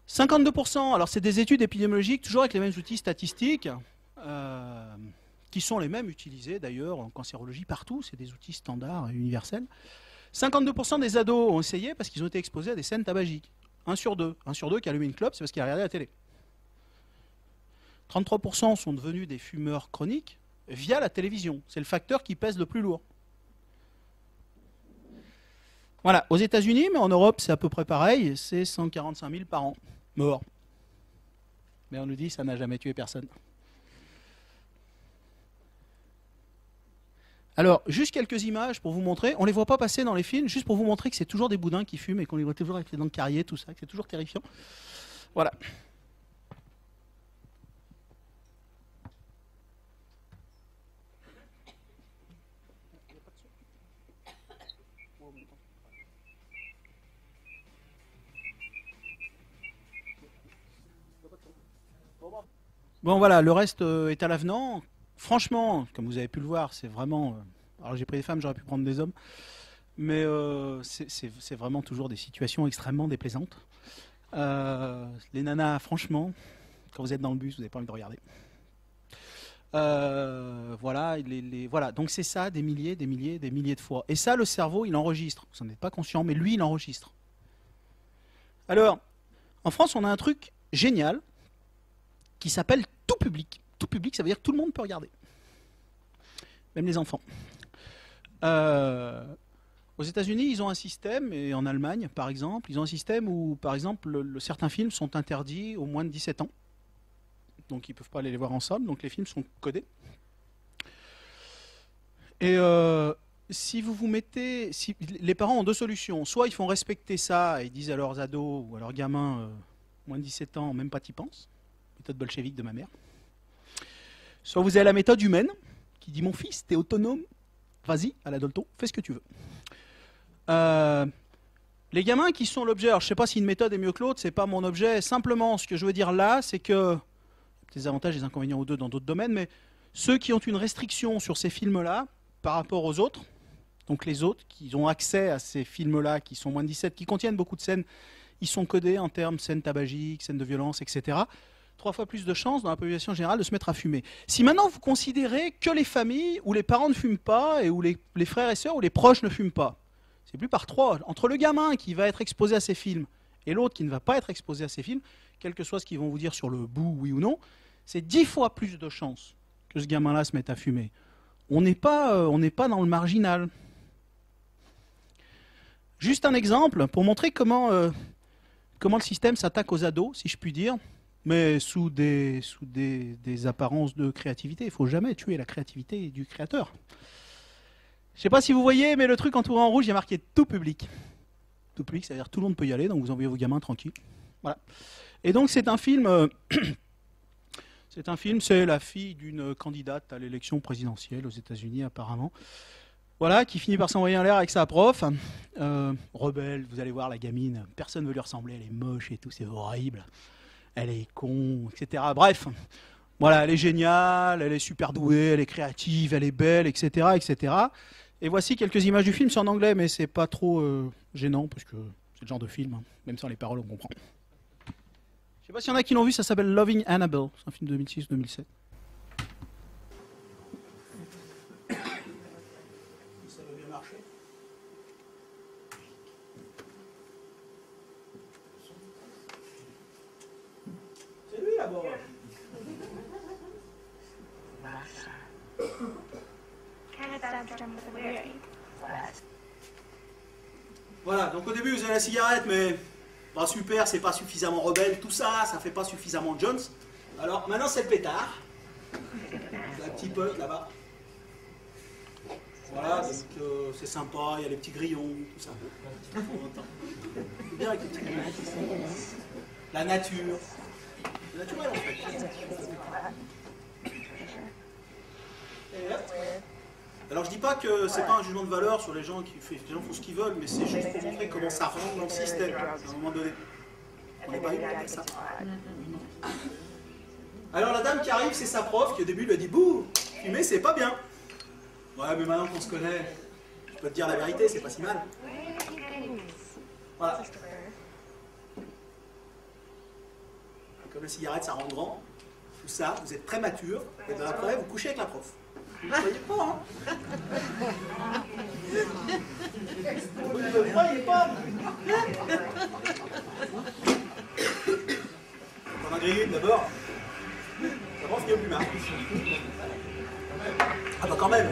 52%, alors c'est des études épidémiologiques, toujours avec les mêmes outils statistiques, qui sont les mêmes utilisés d'ailleurs en cancérologie partout, c'est des outils standards et universels. 52% des ados ont essayé parce qu'ils ont été exposés à des scènes tabagiques. 1 sur 2 qui a allumé une clope, c'est parce qu'il a regardé la télé. 33% sont devenus des fumeurs chroniques via la télévision. C'est le facteur qui pèse le plus lourd. Voilà, aux États-Unis, mais en Europe, c'est à peu près pareil, c'est 145 000 par an morts. Mais on nous dit que ça n'a jamais tué personne. Alors, juste quelques images pour vous montrer. On ne les voit pas passer dans les films, juste pour vous montrer que c'est toujours des boudins qui fument et qu'on les voit toujours avec les dents de carrier, tout ça, que c'est toujours terrifiant. Voilà. Bon voilà, le reste est à l'avenant. Franchement, comme vous avez pu le voir, c'est vraiment... alors j'ai pris des femmes, j'aurais pu prendre des hommes. Mais c'est vraiment toujours des situations extrêmement déplaisantes. Les nanas, franchement, quand vous êtes dans le bus, vous n'avez pas envie de regarder. Voilà, voilà, donc c'est ça, des milliers de fois. Et ça, le cerveau, il enregistre. Vous n'en êtes pas conscient, mais lui, il enregistre. Alors, en France, on a un truc génial qui s'appelle tout public. Tout public, ça veut dire que tout le monde peut regarder. Même les enfants. Aux États-Unis, ils ont un système, et en Allemagne, par exemple, ils ont un système où, par exemple, certains films sont interdits aux moins de 17 ans. Donc ils ne peuvent pas aller les voir en salle, donc les films sont codés. Et si vous vous mettez... les parents ont deux solutions. Soit ils font respecter ça et ils disent à leurs ados ou à leurs gamins, moins de 17 ans, même pas t'y penses. Méthode bolchevique de ma mère. Soit vous avez la méthode humaine, qui dit mon fils, t'es autonome, vas-y, à la Dolto, fais ce que tu veux. Les gamins qui sont l'objet, alors je ne sais pas si une méthode est mieux que l'autre, c'est pas mon objet, simplement ce que je veux dire là, c'est que, des avantages et des inconvénients ou deux dans d'autres domaines, mais ceux qui ont une restriction sur ces films-là, par rapport aux autres, donc les autres qui ont accès à ces films-là, qui sont moins de 17, qui contiennent beaucoup de scènes, ils sont codés en termes scènes tabagiques, scènes de violence, etc., 3 fois plus de chances dans la population générale de se mettre à fumer. Si maintenant vous considérez que les familles où les parents ne fument pas et où les frères et sœurs ou les proches ne fument pas, c'est plus par 3. Entre le gamin qui va être exposé à ces films et l'autre qui ne va pas être exposé à ces films, quel que soit ce qu'ils vont vous dire sur le bout, oui ou non, c'est 10 fois plus de chances que ce gamin-là se mette à fumer. On n'est pas dans le marginal. Juste un exemple pour montrer comment le système s'attaque aux ados, si je puis dire. Mais sous des apparences de créativité. Il ne faut jamais tuer la créativité du créateur. Je ne sais pas si vous voyez, mais le truc entouré en rouge, il y a marqué tout public. Tout public, ça veut dire tout le monde peut y aller, donc vous envoyez vos gamins tranquilles. Voilà. Et donc c'est un film... c'est la fille d'une candidate à l'élection présidentielle aux États-Unis apparemment. Voilà, qui finit par s'envoyer en l'air avec sa prof. Rebelle, vous allez voir la gamine, personne ne veut lui ressembler, elle est moche et tout, c'est horrible. Elle est con, etc. Bref, voilà, elle est géniale, elle est super douée, elle est créative, elle est belle, etc., etc. Et voici quelques images du film, c'est en anglais, mais c'est pas trop gênant, parce que c'est le genre de film, hein, même sans les paroles, on comprend. Je sais pas s'il y en a qui l'ont vu, ça s'appelle Loving Annabelle, c'est un film de 2006-2007. Ça veut bien marcher. C'est lui là-bas. Voilà, donc au début vous avez la cigarette, mais Pas super, c'est pas suffisamment rebelle, tout ça, ça fait pas suffisamment Jones. Alors maintenant c'est le pétard. La petite pote là-bas. Voilà, donc c'est sympa, il y a les petits grillons, tout ça. C'est bien avec les petits grillons. La nature. C'est naturel en fait. Et hop. Alors je dis pas que c'est pas un jugement de valeur sur les gens qui font ce qu'ils veulent, mais c'est juste pour montrer comment ça rentre dans le système à un moment donné. On n'est pas eu avec ça. Alors la dame qui arrive, c'est sa prof qui au début lui a dit bouh, fumer c'est pas bien. Ouais, mais maintenant qu'on se connaît, je peux te dire la vérité, c'est pas si mal. Voilà. Comme la cigarette, ça rend grand. Tout ça, vous êtes très mature, et bien après, vous couchez avec la prof. Vous ne croyez pas, hein? Vous ne croyez pas? On a grillé d'abord. La prof n'y a plus marre. Ah bah quand même.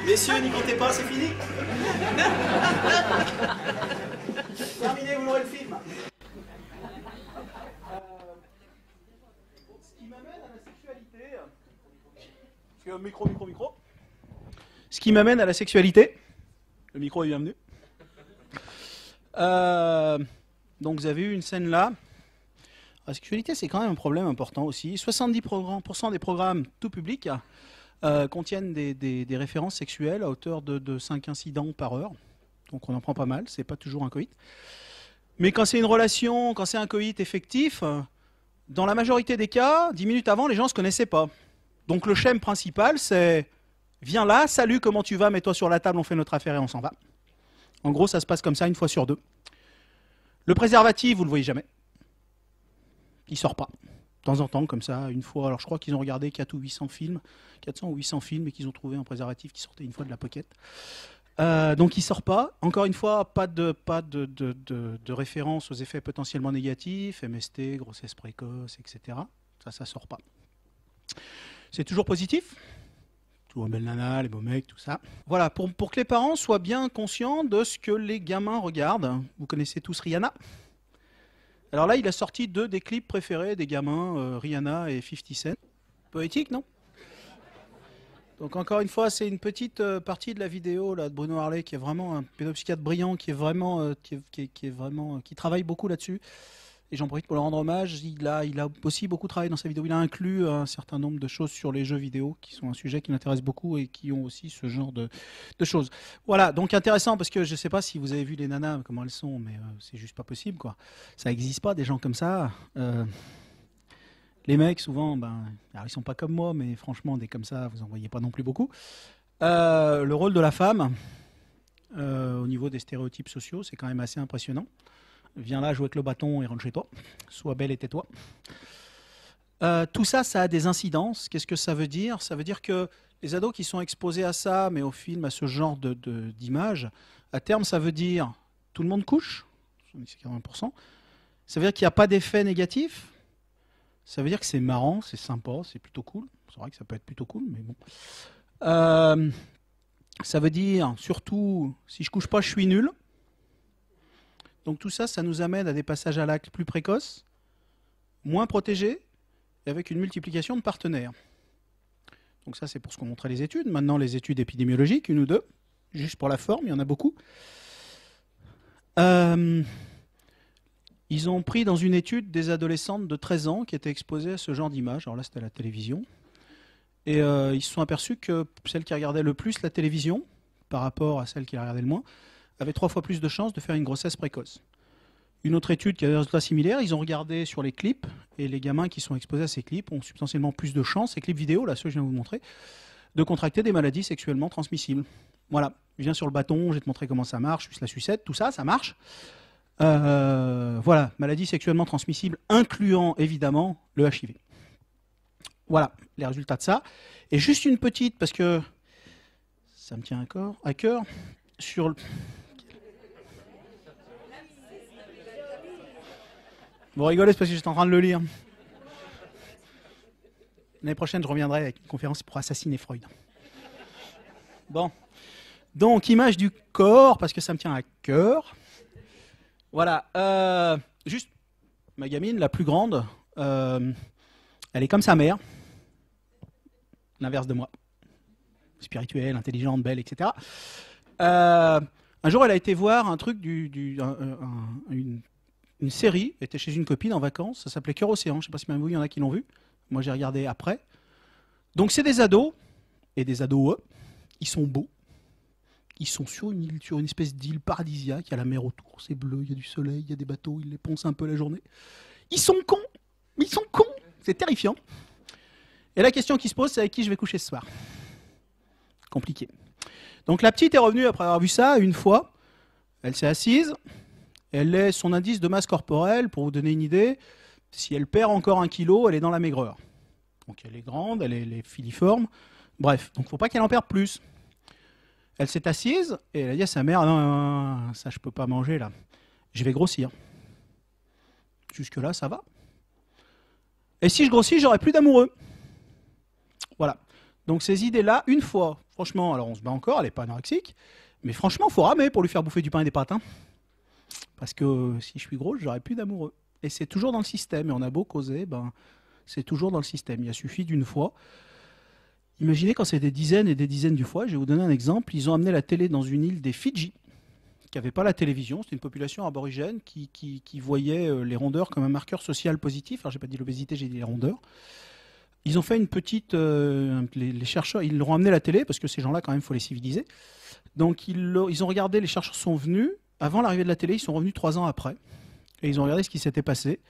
Messieurs, n'y comptez pas, c'est fini. Terminé, vous l'aurez le film. Ce qui m'amène à la sexualité. Micro. Ce qui m'amène à la sexualité. Le micro est bienvenu. Donc vous avez eu une scène là. La sexualité, c'est quand même un problème important aussi. 70% des programmes tout publics contiennent des références sexuelles à hauteur de 5 incidents par heure. Donc on en prend pas mal, c'est pas toujours un coït. Mais quand c'est une relation, quand c'est un coït effectif, dans la majorité des cas, 10 minutes avant, les gens ne se connaissaient pas. Donc le schème principal, c'est « Viens là, salut, comment tu vas, mets-toi sur la table, on fait notre affaire et on s'en va ». En gros, ça se passe comme ça une fois sur deux. Le préservatif, vous ne le voyez jamais. Il sort pas. De temps en temps, comme ça, une fois. Alors je crois qu'ils ont regardé 400 ou 800 films, 400 ou 800 films, et qu'ils ont trouvé un préservatif qui sortait une fois de la pocket. Donc il sort pas. Encore une fois, pas de référence aux effets potentiellement négatifs, MST, grossesse précoce, etc. Ça sort pas. C'est toujours positif. Toujours belle nana, les beaux mecs, tout ça. Voilà, pour que les parents soient bien conscients de ce que les gamins regardent. Vous connaissez tous Rihanna. Alors là, il a sorti 2 des clips préférés des gamins, Rihanna et 50 Cent. Poétique, non? Donc encore une fois, c'est une petite partie de la vidéo là, de Bruno Harley, qui est vraiment un pédopsychiatre brillant, qui travaille beaucoup là-dessus. Et j'en profite pour le rendre hommage. Il a aussi beaucoup travaillé dans sa vidéo. Il a inclus un certain nombre de choses sur les jeux vidéo, qui sont un sujet qui m'intéresse beaucoup et qui ont aussi ce genre de choses. Voilà, donc intéressant, parce que je ne sais pas si vous avez vu les nanas, comment elles sont, mais c'est juste pas possible, quoi. Ça n'existe pas, des gens comme ça. Les mecs, souvent, alors ils sont pas comme moi, mais franchement, des comme ça, vous en voyez pas non plus beaucoup. Le rôle de la femme, au niveau des stéréotypes sociaux, c'est quand même assez impressionnant. Viens là, joue avec le bâton et rentre chez toi. Sois belle et tais-toi. Tout ça, ça a des incidences. Qu'est-ce que ça veut dire? Ça veut dire que les ados qui sont exposés à ça, mais au film, à ce genre d'images, à terme, ça veut dire tout le monde couche, c'est 80%. Ça veut dire qu'il n'y a pas d'effet négatif. Ça veut dire que c'est marrant, c'est sympa, c'est plutôt cool. C'est vrai que ça peut être plutôt cool, mais bon. Ça veut dire, surtout, si je couche pas, je suis nul. Donc tout ça, ça nous amène à des passages à l'acte plus précoces, moins protégés, et avec une multiplication de partenaires. Donc ça, c'est pour ce qu'ont montré les études. Maintenant, les études épidémiologiques, 1 ou 2, juste pour la forme, il y en a beaucoup. Ils ont pris dans une étude des adolescentes de 13 ans qui étaient exposées à ce genre d'images. Alors là, c'était à la télévision. Et ils se sont aperçus que celles qui regardaient le plus la télévision, par rapport à celles qui la regardaient le moins, avaient 3 fois plus de chances de faire une grossesse précoce. Une autre étude qui a des résultats similaires, ils ont regardé sur les clips, et les gamins qui sont exposés à ces clips ont substantiellement plus de chances, ces clips vidéo, là, ceux que je viens de vous montrer, de contracter des maladies sexuellement transmissibles. Voilà, je viens sur le bâton, je vais te montrer comment ça marche, je suis la sucette, tout ça, ça marche. Voilà, maladies sexuellement transmissibles, incluant évidemment le HIV. Voilà, les résultats de ça. Et juste une petite, parce que ça me tient à cœur, sur le... Vous rigolez, c'est parce que j'étais en train de le lire. L'année prochaine, je reviendrai avec une conférence pour assassiner Freud. Bon. Donc, image du corps, parce que ça me tient à cœur. Voilà. Juste, ma gamine, la plus grande, elle est comme sa mère. L'inverse de moi. Spirituelle, intelligente, belle, etc. Un jour, elle a été voir un truc, une série. Elle était chez une copine en vacances. Ça s'appelait Cœur Océan. Je ne sais pas si même vous, il y en a qui l'ont vu. Moi, j'ai regardé après. Donc, c'est des ados. Et des ados, ils sont beaux. Ils sont sur une île, sur une espèce d'île paradisiaque. Il y a la mer autour. C'est bleu, il y a du soleil, il y a des bateaux. Ils les poncent un peu la journée. Ils sont cons. Ils sont cons. C'est terrifiant. Et la question qui se pose, c'est avec qui je vais coucher ce soir. Compliqué. Donc la petite est revenue après avoir vu ça une fois. Elle s'est assise. Elle laisse son indice de masse corporelle, pour vous donner une idée. Si elle perd encore 1 kilo, elle est dans la maigreur. Donc elle est grande, elle est filiforme. Bref, donc il ne faut pas qu'elle en perde plus. Elle s'est assise et elle a dit à sa mère, non, ça je peux pas manger là. Je vais grossir. Jusque-là, ça va. Et si je grossis, j'aurai plus d'amoureux. Voilà. Donc ces idées-là, une fois, franchement, alors on se bat encore, elle n'est pas anorexique, mais franchement, il faut ramer pour lui faire bouffer du pain et des pâtes. Hein. Parce que si je suis gros, j'aurai plus d'amoureux. Et c'est toujours dans le système. Et on a beau causer, c'est toujours dans le système. Il a suffi d'une fois. Imaginez quand c'est des dizaines et des dizaines de fois. Je vais vous donner un exemple. Ils ont amené la télé dans une île des Fidji, qui n'avait pas la télévision. C'était une population aborigène qui voyait les rondeurs comme un marqueur social positif. Alors, j'ai pas dit l'obésité, j'ai dit les rondeurs. Ils ont fait une petite... les chercheurs, ils leur ont amené la télé, parce que ces gens-là, quand même, il faut les civiliser. Donc, ils ont regardé, les chercheurs sont venus. Avant l'arrivée de la télé, ils sont revenus 3 ans après. Et ils ont regardé ce qui s'était passé.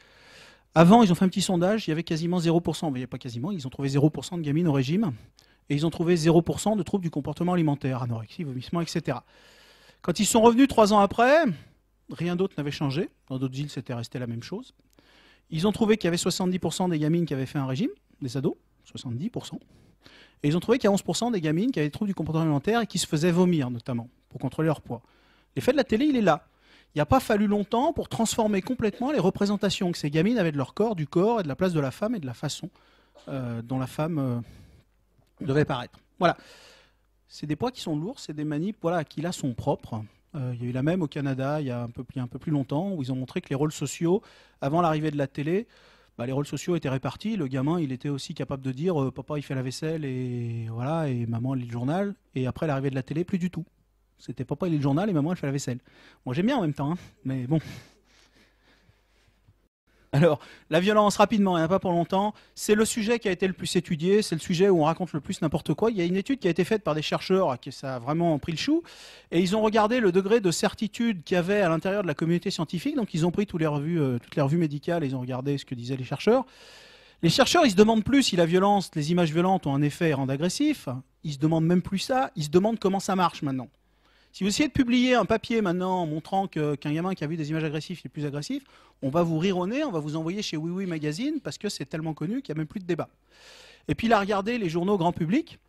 Avant, ils ont fait un petit sondage, il y avait quasiment 0%. Mais il n'y a pas quasiment, ils ont trouvé 0% de gamines au régime. Et ils ont trouvé 0% de troubles du comportement alimentaire, anorexie, vomissement, etc. Quand ils sont revenus 3 ans après, rien d'autre n'avait changé. Dans d'autres îles, c'était resté la même chose. Ils ont trouvé qu'il y avait 70% des gamines qui avaient fait un régime, des ados, 70%. Et ils ont trouvé qu'il y a 11% des gamines qui avaient des troubles du comportement alimentaire et qui se faisaient vomir, notamment, pour contrôler leur poids. L'effet de la télé, il est là. Il n'a pas fallu longtemps pour transformer complètement les représentations que ces gamines avaient de leur corps, du corps et de la place de la femme et de la façon dont la femme devait paraître. Voilà. C'est des poids qui sont lourds, c'est des manips qui là sont propres. Il y a eu la même au Canada il y a un peu plus longtemps où ils ont montré que les rôles sociaux, avant l'arrivée de la télé, les rôles sociaux étaient répartis. Le gamin, il était aussi capable de dire papa il fait la vaisselle et voilà et maman lit le journal. Et après l'arrivée de la télé, plus du tout. C'était papa il lit le journal et maman elle fait la vaisselle. Moi j'aime bien en même temps, hein, mais bon. Alors, la violence, rapidement, il n'y en a pas pour longtemps, c'est le sujet qui a été le plus étudié, c'est le sujet où on raconte le plus n'importe quoi. Il y a une étude qui a été faite par des chercheurs, qui ça a vraiment pris le chou, et ils ont regardé le degré de certitude qu'il y avait à l'intérieur de la communauté scientifique. Donc ils ont pris toutes les revues médicales et ils ont regardé ce que disaient les chercheurs. Les chercheurs, ils se demandent plus si la violence, les images violentes ont un effet et rendent agressif. Ils se demandent même plus ça, ils se demandent comment ça marche maintenant. Si vous essayez de publier un papier maintenant montrant qu'un gamin qui a vu des images agressives est plus agressif, on va vous rire au nez, on va vous envoyer chez Oui Oui Magazine parce que c'est tellement connu qu'il n'y a même plus de débat. Et puis il a regardé les journaux grand public,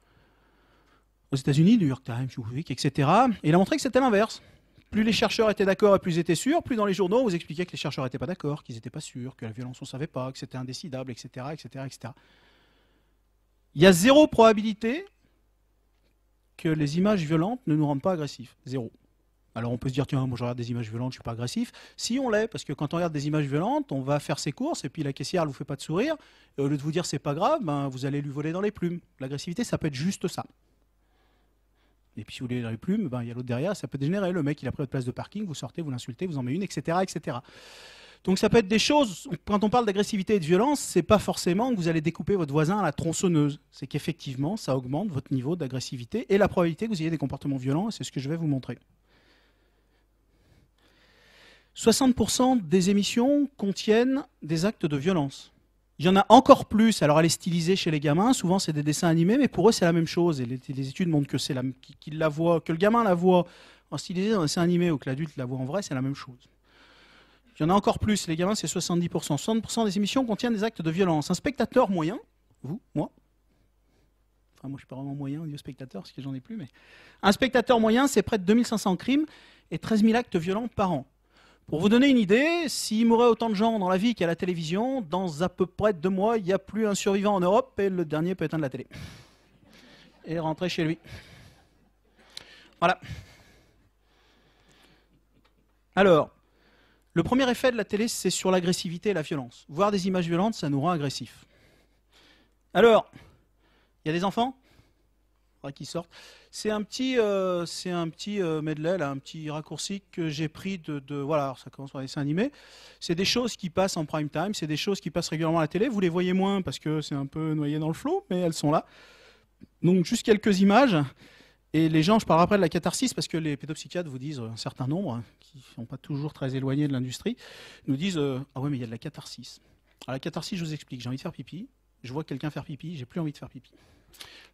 aux États-Unis, New York Times, etc. Et il a montré que c'était l'inverse. Plus les chercheurs étaient d'accord et plus ils étaient sûrs, plus dans les journaux on vous expliquait que les chercheurs n'étaient pas d'accord, qu'ils n'étaient pas sûrs, que la violence on ne savait pas, que c'était indécidable, etc., etc., etc. Il y a 0 probabilité que les images violentes ne nous rendent pas agressifs. 0. Alors on peut se dire, tiens, moi je regarde des images violentes, je ne suis pas agressif. Si on l'est, parce que quand on regarde des images violentes, on va faire ses courses, et puis la caissière ne vous fait pas de sourire, et au lieu de vous dire c'est pas grave, vous allez lui voler dans les plumes. L'agressivité, ça peut être juste ça. Et puis si vous voulez dans les plumes, il y a l'autre derrière, ça peut dégénérer. Le mec, il a pris votre place de parking, vous sortez, vous l'insultez, vous en mettez une, etc., etc. Donc ça peut être des choses, quand on parle d'agressivité et de violence, c'est pas forcément que vous allez découper votre voisin à la tronçonneuse. C'est qu'effectivement, ça augmente votre niveau d'agressivité et la probabilité que vous ayez des comportements violents, et c'est ce que je vais vous montrer. 60% des émissions contiennent des actes de violence. Il y en a encore plus, alors elle est stylisée chez les gamins, souvent c'est des dessins animés, mais pour eux c'est la même chose, et les études montrent que, qu'ils la voient, que le gamin la voit en stylisé dans un dessin animé ou que l'adulte la voit en vrai, c'est la même chose. Il y en a encore plus, les gamins, c'est 70%. 60% des émissions contiennent des actes de violence. Un spectateur moyen, vous, moi, enfin moi je ne suis pas vraiment moyen, Dieu spectateur, parce que j'en ai plus, mais un spectateur moyen, c'est près de 2500 crimes et 13 000 actes violents par an. Pour vous donner une idée, s'il mourait autant de gens dans la vie qu'à la télévision, dans à peu près 2 mois, il n'y a plus un survivant en Europe et le dernier peut éteindre la télé. Et rentrer chez lui. Voilà. Alors, Le premier effet de la télé, c'est sur l'agressivité et la violence. Voir des images violentes, ça nous rend agressifs. Alors, il y a des enfants qui sortent. C'est un petit medley, là, un petit raccourci que j'ai pris voilà, alors ça commence par les dessins animés. C'est des choses qui passent en prime time, c'est des choses qui passent régulièrement à la télé. Vous les voyez moins parce que c'est un peu noyé dans le flot, mais elles sont là. Donc juste quelques images. Et les gens, je parlerai après de la catharsis, parce que les pédopsychiatres vous disent, un certain nombre, qui ne sont pas toujours très éloignés de l'industrie, nous disent ah ouais, mais il y a de la catharsis. Alors la catharsis, je vous explique, j'ai envie de faire pipi, je vois quelqu'un faire pipi, j'ai plus envie de faire pipi.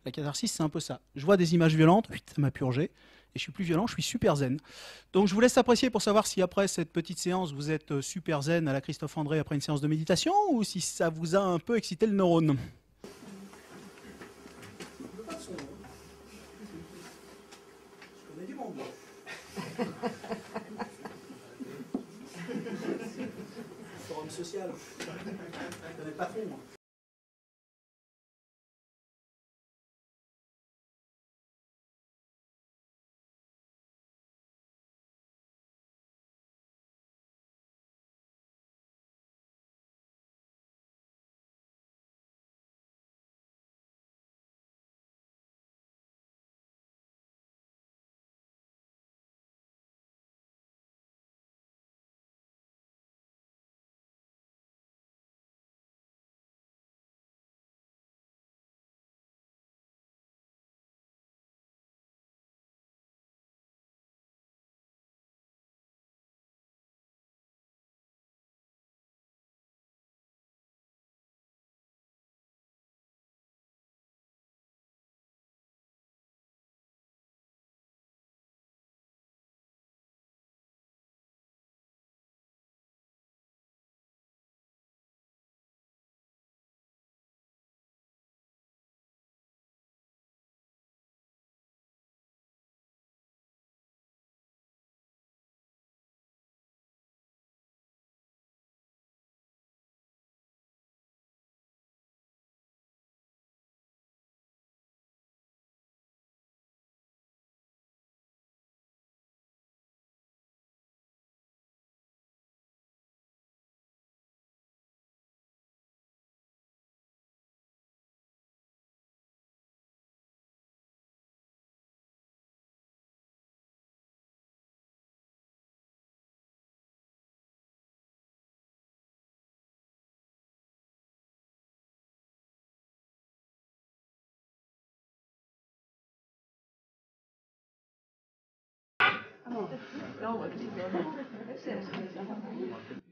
La catharsis, c'est un peu ça. Je vois des images violentes, ça m'a purgé, et je suis plus violent, je suis super zen. Donc je vous laisse apprécier pour savoir si après cette petite séance, vous êtes super zen à la Christophe André après une séance de méditation, ou si ça vous a un peu excité le neurone. Forum social. Je connais pas trop, moi.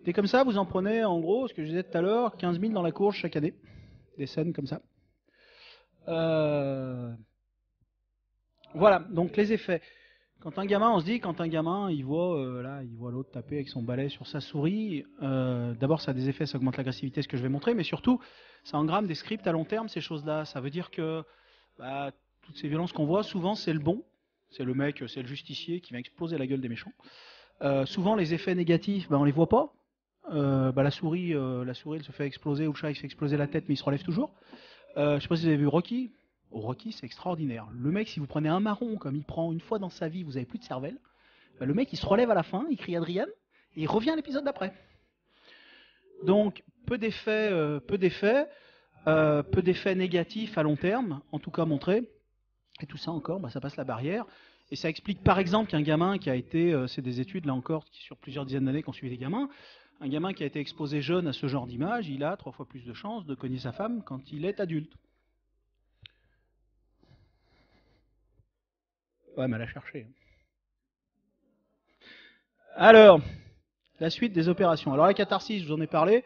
Des comme ça, vous en prenez en gros, ce que je disais tout à l'heure, 15 000 dans la courge chaque année. Des scènes comme ça. Voilà, donc les effets. Quand un gamin, on se dit, quand un gamin, il voit l'autre taper avec son balai sur sa souris, d'abord ça a des effets, ça augmente l'agressivité, ce que je vais montrer, mais surtout, ça engramme des scripts à long terme, ces choses-là. Ça veut dire que toutes ces violences qu'on voit, souvent c'est le bon, c'est le mec, c'est le justicier qui va exploser la gueule des méchants. Souvent les effets négatifs, on les voit pas. La souris, elle se fait exploser, ou le chat il se fait exploser la tête, mais il se relève toujours. Je sais pas si vous avez vu Rocky. Rocky, c'est extraordinaire. Le mec, si vous prenez un marron comme il prend une fois dans sa vie, vous avez plus de cervelle. Le mec, il se relève à la fin, il crie Adrian, et il revient à l'épisode d'après. Donc, peu d'effets négatifs à long terme, en tout cas montrés. Et tout ça encore, ça passe la barrière. Et ça explique par exemple qu'un gamin qui a été, c'est des études là encore, qui sur plusieurs dizaines d'années qui ont suivi des gamins, un gamin qui a été exposé jeune à ce genre d'image, il a 3 fois plus de chances de cogner sa femme quand il est adulte. Ouais, mais elle a cherché. Alors, la suite des opérations. Alors la catharsis, je vous en ai parlé.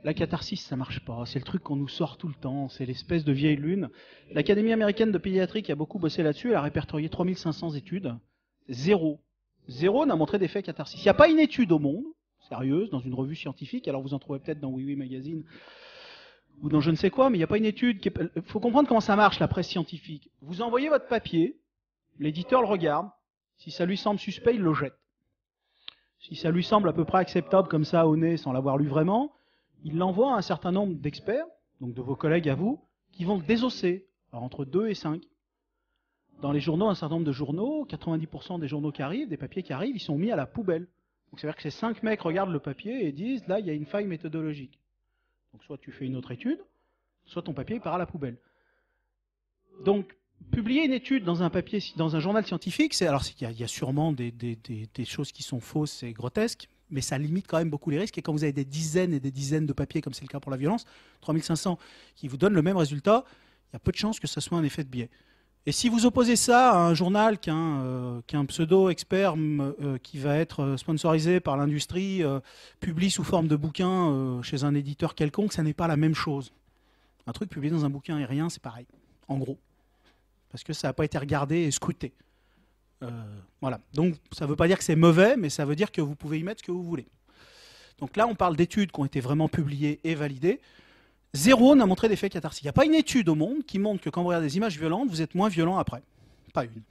La catharsis, ça marche pas. C'est le truc qu'on nous sort tout le temps. C'est l'espèce de vieille lune. L'Académie américaine de pédiatrie qui a beaucoup bossé là-dessus, elle a répertorié 3500 études. Zéro n'a montré d'effet catharsis. Il n'y a pas une étude au monde, sérieuse, dans une revue scientifique, alors vous en trouvez peut-être dans Oui Oui Magazine, ou dans je ne sais quoi, mais il n'y a pas une étude. Il faut comprendre comment ça marche, la presse scientifique. Vous envoyez votre papier, l'éditeur le regarde, si ça lui semble suspect, il le jette. Si ça lui semble à peu près acceptable comme ça au nez, sans l'avoir lu vraiment, il l'envoie à un certain nombre d'experts, donc de vos collègues à vous, qui vont le désosser, alors entre 2 et 5. Dans les journaux, un certain nombre de journaux, 90% des journaux qui arrivent, des papiers qui arrivent, ils sont mis à la poubelle. Donc c'est-à-dire que ces 5 mecs regardent le papier et disent, là, il y a une faille méthodologique. Donc soit tu fais une autre étude, soit ton papier part à la poubelle. Donc, publier une étude dans un papier, dans un journal scientifique, alors il y a sûrement des choses qui sont fausses et grotesques, mais ça limite quand même beaucoup les risques. Et quand vous avez des dizaines et des dizaines de papiers, comme c'est le cas pour la violence, 3500, qui vous donnent le même résultat, il y a peu de chances que ce soit un effet de biais. Et si vous opposez ça à un journal qu'un pseudo-expert qui va être sponsorisé par l'industrie, publie sous forme de bouquin chez un éditeur quelconque, ça n'est pas la même chose. Un truc publié dans un bouquin et rien, c'est pareil, en gros. Parce que ça n'a pas été regardé et scruté. Voilà. Donc ça ne veut pas dire que c'est mauvais, mais ça veut dire que vous pouvez y mettre ce que vous voulez. Donc là, on parle d'études qui ont été vraiment publiées et validées. Zéro n'a montré d'effet catharsique. Il n'y a pas une étude au monde qui montre que quand vous regardez des images violentes, vous êtes moins violent après. Pas une.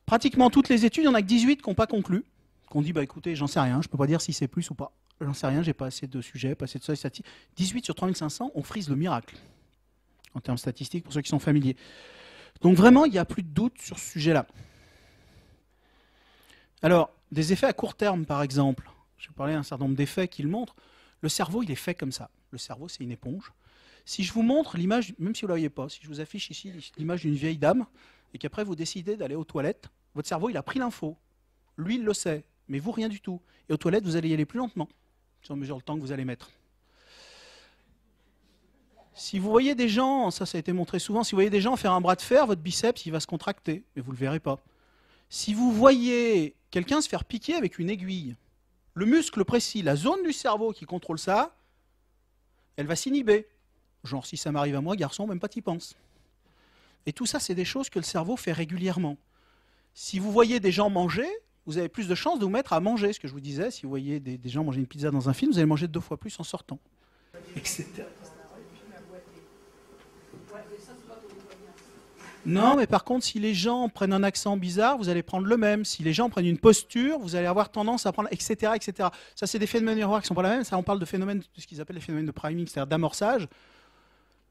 Pratiquement toutes les études, il y en a que 18 qui n'ont pas conclu, qui ont dit, bah écoutez, j'en sais rien, je ne peux pas dire si c'est plus ou pas. J'en sais rien, j'ai pas assez de sujets, pas assez de seuils statistiques. 18 sur 3500, on frise le miracle, en termes statistiques, pour ceux qui sont familiers. Donc vraiment, il n'y a plus de doute sur ce sujet-là. Alors, des effets à court terme, par exemple. Je vais parler d'un certain nombre d'effets qui le montrent. Le cerveau, il est fait comme ça. Le cerveau, c'est une éponge. Si je vous montre l'image, même si vous ne la voyez pas, si je vous affiche ici l'image d'une vieille dame, et qu'après vous décidez d'aller aux toilettes, votre cerveau, il a pris l'info. Lui, il le sait, mais vous, rien du tout. Et aux toilettes, vous allez y aller plus lentement, si on mesure le temps que vous allez mettre. Si vous voyez des gens, ça a été montré souvent, si vous voyez des gens faire un bras de fer, votre biceps, il va se contracter, mais vous ne le verrez pas. Si vous voyez quelqu'un se faire piquer avec une aiguille, le muscle précis, la zone du cerveau qui contrôle ça, elle va s'inhiber. Genre, si ça m'arrive à moi, garçon, même pas t'y penses. Et tout ça, c'est des choses que le cerveau fait régulièrement. Si vous voyez des gens manger, vous avez plus de chances de vous mettre à manger. Ce que je vous disais, si vous voyez des gens manger une pizza dans un film, vous allez manger 2 fois plus en sortant. Etc. Non, mais par contre, si les gens prennent un accent bizarre, vous allez prendre le même. Si les gens prennent une posture, vous allez avoir tendance à prendre, etc., etc. Ça, c'est des phénomènes miroirs qui ne sont pas la même. Ça, on parle de phénomènes, de ce qu'ils appellent les phénomènes de priming, c'est-à-dire d'amorçage.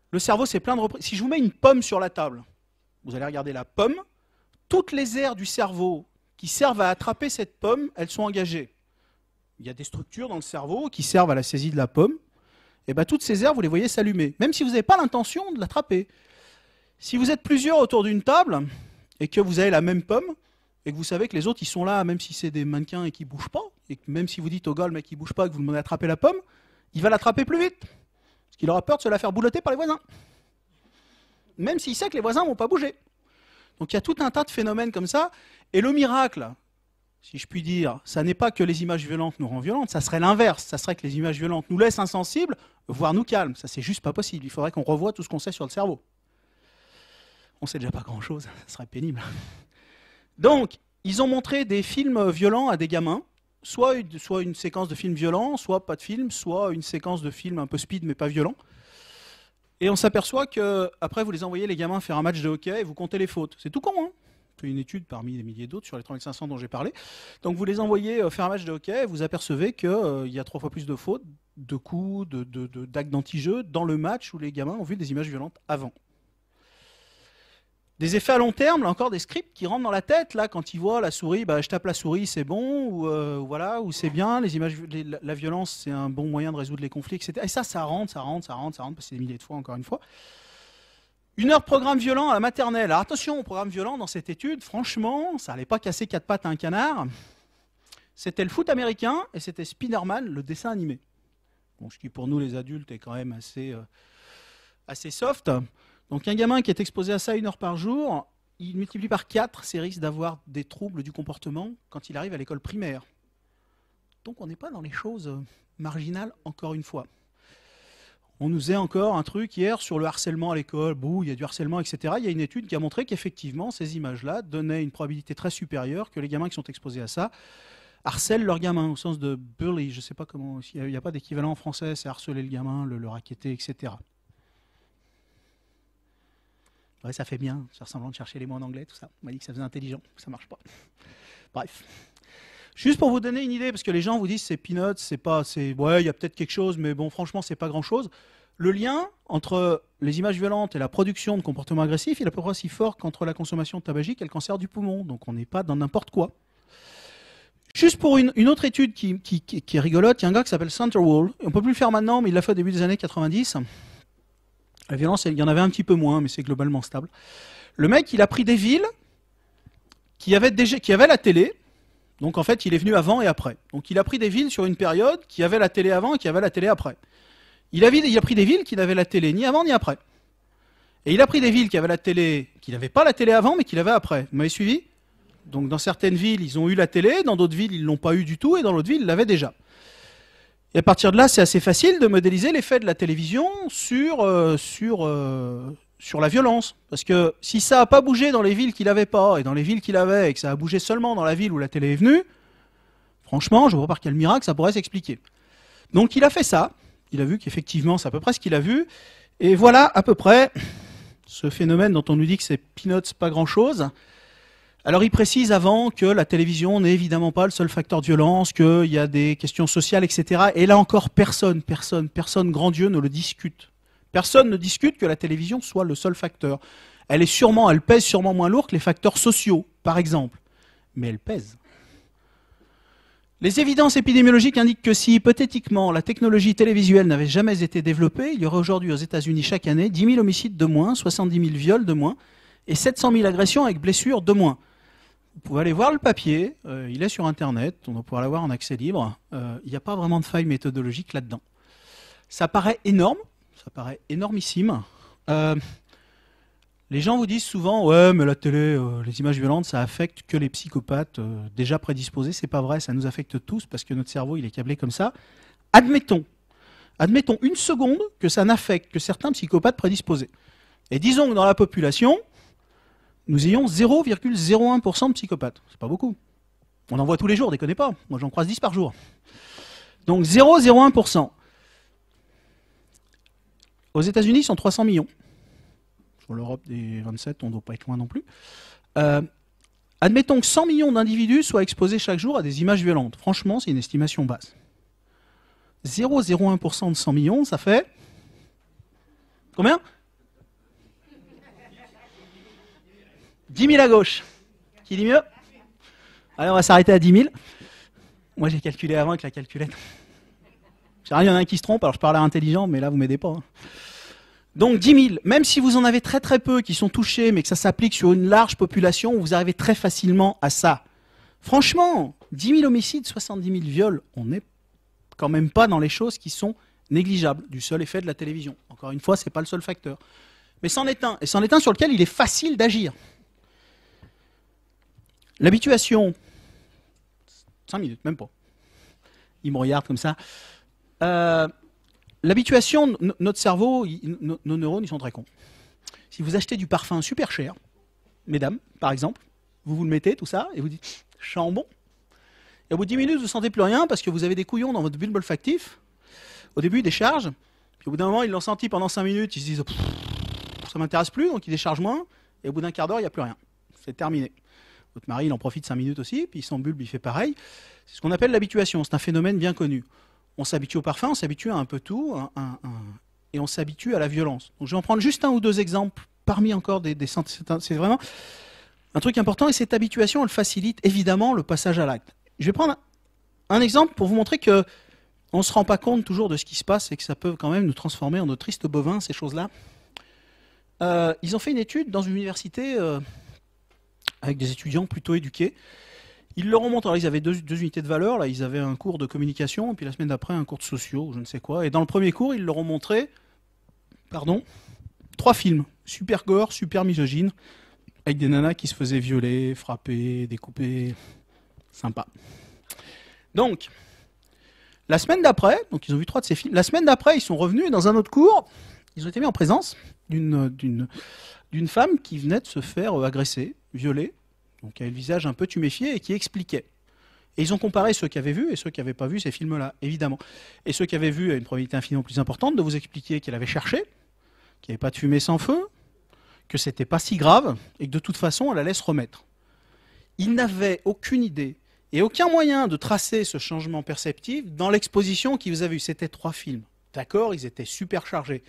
Le cerveau, c'est plein de reprises. Si je vous mets une pomme sur la table, vous allez regarder la pomme. Toutes les aires du cerveau qui servent à attraper cette pomme, elles sont engagées. Il y a des structures dans le cerveau qui servent à la saisie de la pomme. Et bien, toutes ces aires, vous les voyez s'allumer, même si vous n'avez pas l'intention de l'attraper. Si vous êtes plusieurs autour d'une table et que vous avez la même pomme et que vous savez que les autres ils sont là, même si c'est des mannequins et qu'ils ne bougent pas, et que même si vous dites au gars le mec il ne bouge pas et que vous lui demandez d'attraper la pomme, il va l'attraper plus vite. Parce qu'il aura peur de se la faire boulotter par les voisins. Même s'il sait que les voisins ne vont pas bouger. Donc il y a tout un tas de phénomènes comme ça. Et le miracle, si je puis dire, ça n'est pas que les images violentes nous rendent violentes, ça serait l'inverse. Ça serait que les images violentes nous laissent insensibles, voire nous calment. Ça, c'est juste pas possible. Il faudrait qu'on revoie tout ce qu'on sait sur le cerveau. On sait déjà pas grand-chose, ça serait pénible. Donc, ils ont montré des films violents à des gamins, soit une séquence de films violents, soit pas de film, soit une séquence de films un peu speed mais pas violent. Et on s'aperçoit que après vous les envoyez les gamins faire un match de hockey et vous comptez les fautes. C'est tout con, hein. C'est une étude parmi des milliers d'autres sur les 3500 dont j'ai parlé. Donc vous les envoyez faire un match de hockey et vous apercevez qu'il y a 3 fois plus de fautes, de coups, d'actes d'anti-jeu dans le match où les gamins ont vu des images violentes avant. Des effets à long terme, là encore des scripts qui rentrent dans la tête, là, quand ils voient la souris, bah, je tape la souris, c'est bon, ou voilà, ou c'est bien, les images, la violence, c'est un bon moyen de résoudre les conflits, etc. Et ça rentre, parce que c'est des milliers de fois, encore une fois. 1 heure de programme violent à la maternelle. Alors attention au programme violent dans cette étude, franchement, ça n'allait pas casser 4 pattes à un canard. C'était le foot américain et c'était Spider-Man, le dessin animé. Bon, ce qui pour nous les adultes est quand même assez soft. Donc un gamin qui est exposé à ça 1 heure par jour, il multiplie par 4 ses risques d'avoir des troubles du comportement quand il arrive à l'école primaire. Donc on n'est pas dans les choses marginales, encore une fois. On nous faisait encore un truc hier sur le harcèlement à l'école. Bouh, il y a du harcèlement, etc. Il y a une étude qui a montré qu'effectivement, ces images-là donnaient une probabilité très supérieure que les gamins qui sont exposés à ça harcèlent leurs gamins, au sens de bully. Je ne sais pas comment, il n'y a pas d'équivalent en français, c'est harceler le gamin, le racketter, etc. Ouais, ça fait bien, c'est ressemblant de chercher les mots en anglais, tout ça. On m'a dit que ça faisait intelligent, ça marche pas. Bref. Juste pour vous donner une idée, parce que les gens vous disent c'est peanuts, ouais, il y a peut-être quelque chose, mais bon, franchement, c'est pas grand-chose. Le lien entre les images violentes et la production de comportements agressifs, il est à peu près aussi fort qu'entre la consommation de tabagique et le cancer du poumon. Donc on n'est pas dans n'importe quoi. Juste pour une autre étude qui est rigolote, il y a un gars qui s'appelle Centerwall, on ne peut plus le faire maintenant, mais il l'a fait au début des années 90. La violence, il y en avait un petit peu moins, mais c'est globalement stable. Le mec, il a pris des villes qui avaient la télé, donc en fait, il est venu avant et après. Donc il a pris des villes sur une période qui avait la télé avant et qui avait la télé après. Il a pris des villes qui n'avaient la télé ni avant ni après. Et il a pris des villes qui avaient la télé, qui n'avaient pas la télé avant, mais qui l'avaient après. Vous m'avez suivi? Donc dans certaines villes, ils ont eu la télé, dans d'autres villes, ils ne l'ont pas eu du tout, et dans d'autres villes, ils l'avaient déjà. Et à partir de là, c'est assez facile de modéliser l'effet de la télévision sur la violence. Parce que si ça n'a pas bougé dans les villes qu'il n'avait pas, et dans les villes qu'il avait, et que ça a bougé seulement dans la ville où la télé est venue, franchement, je ne vois pas par quel miracle ça pourrait s'expliquer. Donc il a fait ça, il a vu qu'effectivement, c'est à peu près ce qu'il a vu, et voilà à peu près ce phénomène dont on nous dit que c'est peanuts, pas grand-chose. Alors il précise avant que la télévision n'est évidemment pas le seul facteur de violence, qu'il y a des questions sociales, etc. Et là encore, personne, grand Dieu ne le discute. Personne ne discute que la télévision soit le seul facteur. Elle pèse sûrement moins lourd que les facteurs sociaux, par exemple. Mais elle pèse. Les évidences épidémiologiques indiquent que si, hypothétiquement, la technologie télévisuelle n'avait jamais été développée, il y aurait aujourd'hui aux États-Unis chaque année 10 000 homicides de moins, 70 000 viols de moins et 700 000 agressions avec blessures de moins. Vous pouvez aller voir le papier, il est sur Internet, on va pouvoir l'avoir en accès libre. Il n'y a pas vraiment de faille méthodologique là-dedans. Ça paraît énorme, ça paraît énormissime. Les gens vous disent souvent « Ouais, mais la télé, les images violentes, ça affecte que les psychopathes déjà prédisposés. » C'est pas vrai, ça nous affecte tous parce que notre cerveau, il est câblé comme ça. Admettons une seconde que ça n'affecte que certains psychopathes prédisposés. Et disons que dans la population, nous ayons 0,01% de psychopathes. C'est pas beaucoup. On en voit tous les jours, déconnez pas. Moi, j'en croise 10 par jour. Donc 0,01%. Aux États-Unis, ils sont 300 millions. Sur l'Europe des 27, on ne doit pas être loin non plus. Admettons que 100 millions d'individus soient exposés chaque jour à des images violentes. Franchement, c'est une estimation basse. 0,01% de 100 millions, ça fait... Combien ? 10 000 à gauche. Qui dit mieux? Allez, on va s'arrêter à 10 000. Moi, j'ai calculé avant avec la calculette. Il y en a un qui se trompe, alors je parle à intelligent, mais là, vous ne m'aidez pas. Hein. Donc 10 000, même si vous en avez très très peu qui sont touchés, mais que ça s'applique sur une large population, vous arrivez très facilement à ça. Franchement, 10 000 homicides, 70 000 viols, on n'est quand même pas dans les choses qui sont négligeables, du seul effet de la télévision. Encore une fois, ce n'est pas le seul facteur. Mais c'en est un, et c'en est un sur lequel il est facile d'agir. L'habituation, 5 minutes, même pas. Il me regarde comme ça. L'habituation, notre cerveau, nos neurones, ils sont très cons. Si vous achetez du parfum super cher, mesdames, par exemple, vous le mettez, tout ça, et vous dites « je sens bon ». Et au bout de 10 minutes, vous ne sentez plus rien parce que vous avez des couillons dans votre bulbe olfactif. Au début, ils déchargent. Puis au bout d'un moment, ils l'ont senti pendant 5 minutes, ils se disent « ça ne m'intéresse plus », donc ils déchargent moins. Et au bout d'un quart d'heure, il n'y a plus rien. C'est terminé. Votre mari, il en profite 5 minutes aussi, puis son bulbe, il fait pareil. C'est ce qu'on appelle l'habituation. C'est un phénomène bien connu. On s'habitue au parfum, on s'habitue à un peu tout, et on s'habitue à la violence. Donc je vais en prendre juste un ou deux exemples, parmi encore des centaines. C'est vraiment un truc important, et cette habituation, elle facilite évidemment le passage à l'acte. Je vais prendre un exemple pour vous montrer que on ne se rend pas compte toujours de ce qui se passe, et que ça peut quand même nous transformer en de tristes bovins, ces choses-là. Ils ont fait une étude dans une université avec des étudiants plutôt éduqués. Ils leur ont montré, alors ils avaient deux unités de valeur, là, ils avaient un cours de communication, et puis la semaine d'après un cours de sociaux, je ne sais quoi. Et dans le premier cours, ils leur ont montré 3 films, super gore, super misogynes, avec des nanas qui se faisaient violer, frapper, découper, sympa. Donc, la semaine d'après, donc ils ont vu 3 de ces films, la semaine d'après, ils sont revenus, et dans un autre cours, ils ont été mis en présence d'une femme qui venait de se faire agresser, violer, donc qui avait le visage un peu tuméfié et qui expliquait. Et ils ont comparé ceux qui avaient vu et ceux qui n'avaient pas vu ces films-là, évidemment. Et ceux qui avaient vu avaient une probabilité infiniment plus importante de vous expliquer qu'elle avait cherché, qu'il n'y avait pas de fumée sans feu, que c'était pas si grave et que de toute façon, elle allait se remettre. Ils n'avaient aucune idée et aucun moyen de tracer ce changement perceptif dans l'exposition qu'ils vous avaient vue. C'était 3 films. D'accord, ils étaient super chargés.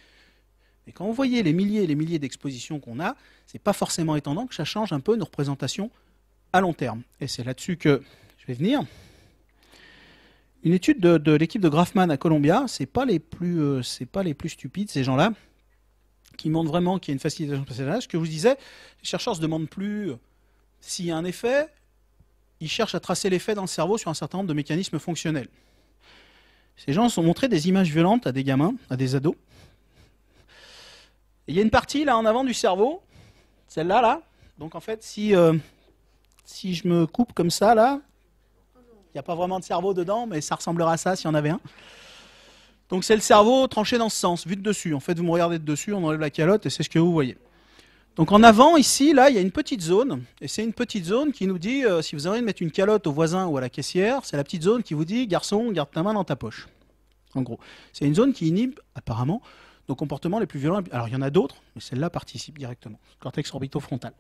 Mais quand vous voyez les milliers et les milliers d'expositions qu'on a, c'est pas forcément étonnant que ça change un peu nos représentations à long terme. Et c'est là-dessus que je vais venir. Une étude de l'équipe de Grafman à Columbia, c'est pas les plus stupides, ces gens-là, qui montrent vraiment qu'il y a une facilitation de passage. Ce que je vous disais, les chercheurs se demandent plus s'il y a un effet, ils cherchent à tracer l'effet dans le cerveau sur un certain nombre de mécanismes fonctionnels. Ces gens ont montré des images violentes à des gamins, à des ados. Et il y a une partie là en avant du cerveau, celle-là, là. Donc en fait, si je me coupe comme ça, là, il n'y a pas vraiment de cerveau dedans, mais ça ressemblera à ça s'il y en avait un. Donc c'est le cerveau tranché dans ce sens, vu de dessus. En fait, vous me regardez de dessus, on enlève la calotte et c'est ce que vous voyez. Donc en avant, ici, là, il y a une petite zone. Et c'est une petite zone qui nous dit, si vous avez envie de mettre une calotte au voisin ou à la caissière, c'est la petite zone qui vous dit, garçon, garde ta main dans ta poche. En gros, c'est une zone qui inhibe, apparemment, nos comportements les plus violents. Alors il y en a d'autres, mais celle-là participe directement. Cortex orbitofrontal.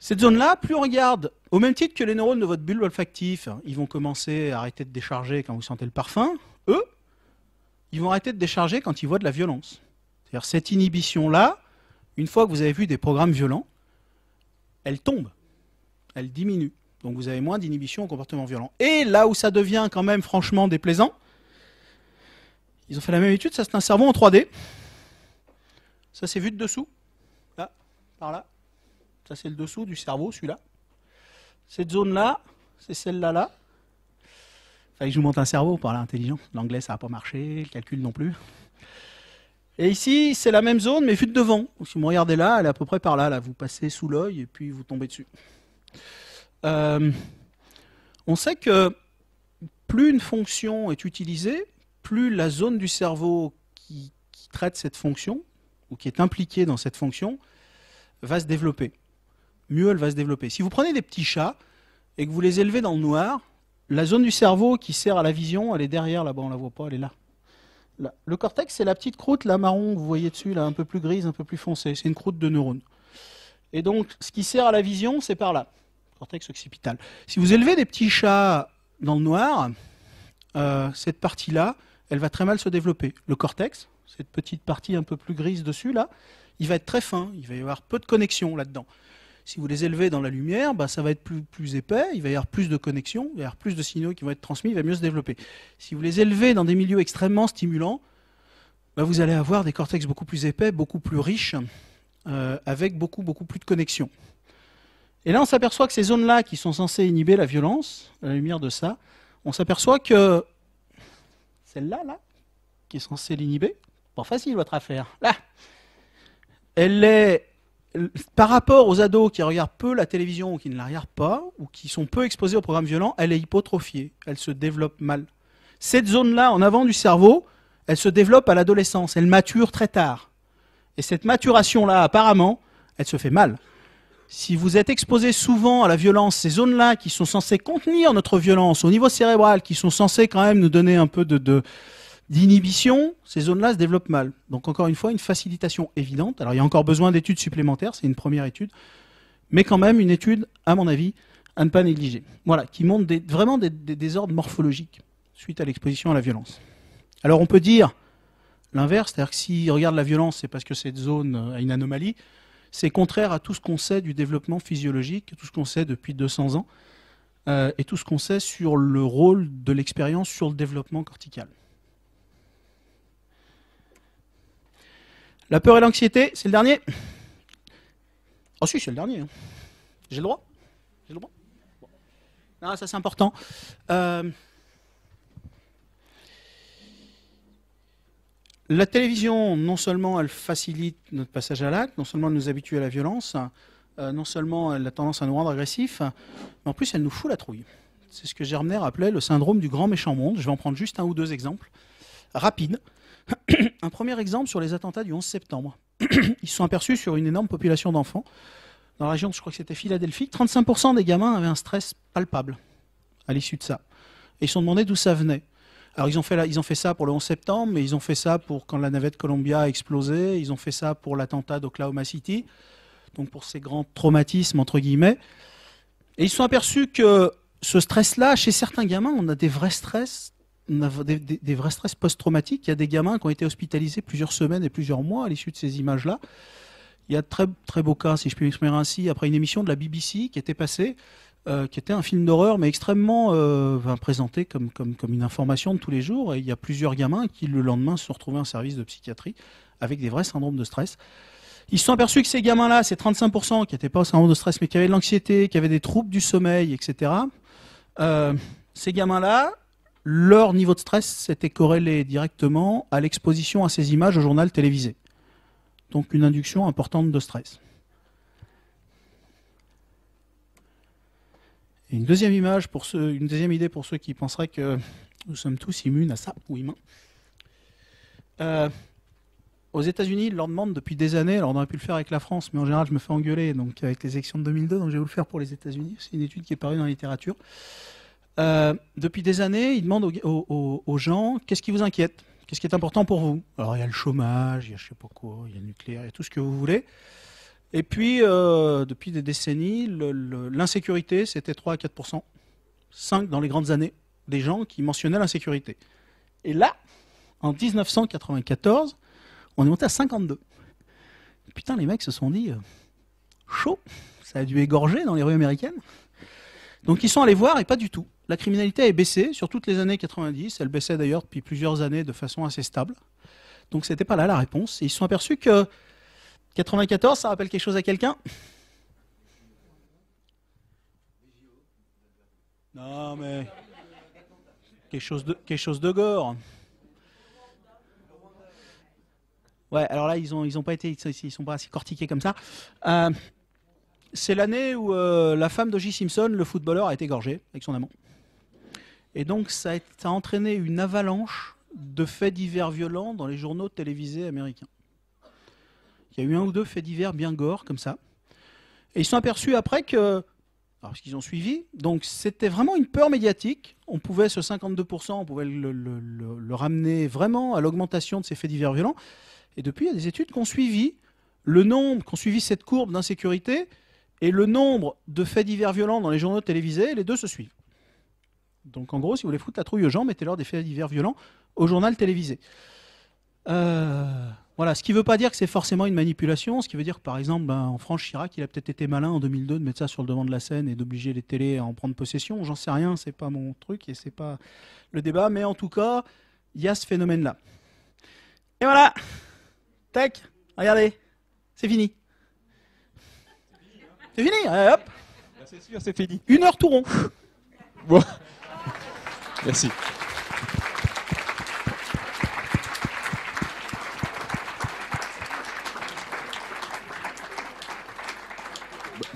Cette zone-là, plus on regarde, au même titre que les neurones de votre bulbe olfactif, ils vont commencer à arrêter de décharger quand vous sentez le parfum, eux, ils vont arrêter de décharger quand ils voient de la violence. C'est-à-dire cette inhibition-là, une fois que vous avez vu des programmes violents, elle tombe, elle diminue. Donc vous avez moins d'inhibition au comportement violent. Et là où ça devient quand même franchement déplaisant, ils ont fait la même étude, ça c'est un cerveau en 3D. Ça c'est vu de dessous, là, par là. Ça, c'est le dessous du cerveau, celui-là. Cette zone-là, c'est celle-là, là. Fallait que je vous montre un cerveau pour l'intelligent. L'anglais, ça n'a pas marché, le calcul non plus. Et ici, c'est la même zone, mais vue de devant. Donc, si vous me regardez là, elle est à peu près par là. Là, vous passez sous l'œil et puis vous tombez dessus. On sait que plus une fonction est utilisée, plus la zone du cerveau qui traite cette fonction, ou qui est impliquée dans cette fonction, va se développer. Mieux elle va se développer. Si vous prenez des petits chats et que vous les élevez dans le noir, la zone du cerveau qui sert à la vision, elle est derrière là-bas, on la voit pas, elle est là. Là. Le cortex, c'est la petite croûte là marron, vous voyez dessus, là, un peu plus grise, un peu plus foncée. C'est une croûte de neurones. Et donc, ce qui sert à la vision, c'est par là, cortex occipital. Si vous élevez des petits chats dans le noir, cette partie-là, elle va très mal se développer. Le cortex, cette petite partie un peu plus grise dessus, là, il va être très fin, il va y avoir peu de connexion là-dedans. Si vous les élevez dans la lumière, bah, ça va être plus épais, il va y avoir plus de connexions, il va y avoir plus de signaux qui vont être transmis, il va mieux se développer. Si vous les élevez dans des milieux extrêmement stimulants, bah, vous allez avoir des cortex beaucoup plus épais, beaucoup plus riches, avec beaucoup plus de connexions. Et là, on s'aperçoit que ces zones-là, qui sont censées inhiber la violence, à la lumière de ça, on s'aperçoit que celle-là, là, qui est censée l'inhiber, pas facile votre affaire, là, elle est, par rapport aux ados qui regardent peu la télévision ou qui ne la regardent pas, ou qui sont peu exposés aux programmes violents, elle est hypotrophiée, elle se développe mal. Cette zone-là, en avant du cerveau, elle se développe à l'adolescence, elle mature très tard. Et cette maturation-là, apparemment, elle se fait mal. Si vous êtes exposé souvent à la violence, ces zones-là qui sont censées contenir notre violence au niveau cérébral, qui sont censées quand même nous donner un peu d'inhibition, ces zones-là se développent mal. Donc encore une fois, une facilitation évidente. Alors il y a encore besoin d'études supplémentaires, c'est une première étude, mais quand même une étude, à mon avis, à ne pas négliger. Voilà, qui montre vraiment des désordres morphologiques suite à l'exposition à la violence. Alors on peut dire l'inverse, c'est-à-dire que s'il regarde la violence, c'est parce que cette zone a une anomalie. C'est contraire à tout ce qu'on sait du développement physiologique, tout ce qu'on sait depuis 200 ans, et tout ce qu'on sait sur le rôle de l'expérience sur le développement cortical. La peur et l'anxiété, c'est le dernier? Oh si, c'est le dernier. Hein. J'ai le droit? J'ai le droit? Bon. Non, ça c'est important. La télévision, non seulement elle facilite notre passage à l'acte, non seulement elle nous habitue à la violence, non seulement elle a tendance à nous rendre agressifs, mais en plus elle nous fout la trouille. C'est ce que Germner appelait le syndrome du grand méchant monde. Je vais en prendre juste un ou deux exemples rapides. Un premier exemple sur les attentats du 11 septembre. Ils se sont aperçus sur une énorme population d'enfants, dans la région, je crois que c'était Philadelphie, 35% des gamins avaient un stress palpable à l'issue de ça. Et ils se sont demandé d'où ça venait. Alors ils ont fait ça pour le 11 septembre, mais ils ont fait ça pour quand la navette Columbia a explosé, ils ont fait ça pour l'attentat d'Oklahoma City, donc pour ces grands traumatismes entre guillemets. Et ils se sont aperçus que ce stress-là, chez certains gamins, on a des vrais stress, des vrais stress post-traumatiques. Il y a des gamins qui ont été hospitalisés plusieurs semaines et plusieurs mois à l'issue de ces images-là. Il y a de très beaux cas, si je puis m'exprimer ainsi, après une émission de la BBC qui était passée, qui était un film d'horreur, mais extrêmement présenté comme une information de tous les jours. Et il y a plusieurs gamins qui, le lendemain, se sont retrouvés en service de psychiatrie avec des vrais syndromes de stress. Ils se sont aperçus que ces gamins-là, ces 35% qui n'étaient pas au syndrome de stress, mais qui avaient de l'anxiété, qui avaient des troubles du sommeil, etc., ces gamins-là, leur niveau de stress s'était corrélé directement à l'exposition à ces images au journal télévisé. Donc une induction importante de stress. Et une deuxième idée pour ceux qui penseraient que nous sommes tous immunes à ça, ou humains. Aux États-Unis, ils leur demandent depuis des années, alors on aurait pu le faire avec la France, mais en général je me fais engueuler donc avec les élections de 2002, donc je vais vous le faire pour les États-Unis. C'est une étude qui est parue dans la littérature. Depuis des années, ils demandent aux gens qu'est-ce qui vous inquiète, qu'est-ce qui est important pour vous. Alors il y a le chômage, il y a je sais pas quoi, il y a le nucléaire, il y a tout ce que vous voulez. Et puis, depuis des décennies, l'insécurité, c'était 3 à 4%. 5 dans les grandes années, des gens qui mentionnaient l'insécurité. Et là, en 1994, on est monté à 52. Putain, les mecs se sont dit, chaud, ça a dû égorger dans les rues américaines. Donc ils sont allés voir et pas du tout. La criminalité a baissé sur toutes les années 90. Elle baissait d'ailleurs depuis plusieurs années de façon assez stable. Donc c'était pas là la réponse. Et ils se sont aperçus que 94, ça rappelle quelque chose à quelqu'un? Non mais quelque chose de gore. Ouais, alors là ils ont pas été, ils sont pas assez cortiqués comme ça. C'est l'année où la femme d'O.J. Simpson, le footballeur, a été égorgée avec son amant. Et donc ça a entraîné une avalanche de faits divers violents dans les journaux télévisés américains. Il y a eu 1 ou 2 faits divers bien gore comme ça. Et ils se sont aperçus après que, alors parce qu'ils ont suivi, donc c'était vraiment une peur médiatique. On pouvait, ce 52%, on pouvait le ramener vraiment à l'augmentation de ces faits divers violents. Et depuis, il y a des études qui ont suivi cette courbe d'insécurité et le nombre de faits divers violents dans les journaux télévisés, les deux se suivent. Donc en gros, si vous voulez foutre la trouille aux gens, mettez-leur des faits divers violents au journal télévisé. Voilà, ce qui ne veut pas dire que c'est forcément une manipulation, ce qui veut dire que par exemple, en France, Chirac, il a peut-être été malin en 2002 de mettre ça sur le devant de la scène et d'obliger les télés à en prendre possession. J'en sais rien, c'est pas mon truc et c'est pas le débat, mais en tout cas, il y a ce phénomène-là. Et voilà, tac, regardez, c'est fini. C'est fini, hop. C'est sûr, c'est fini. 1 heure tout rond. Bon. Merci.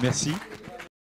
Merci.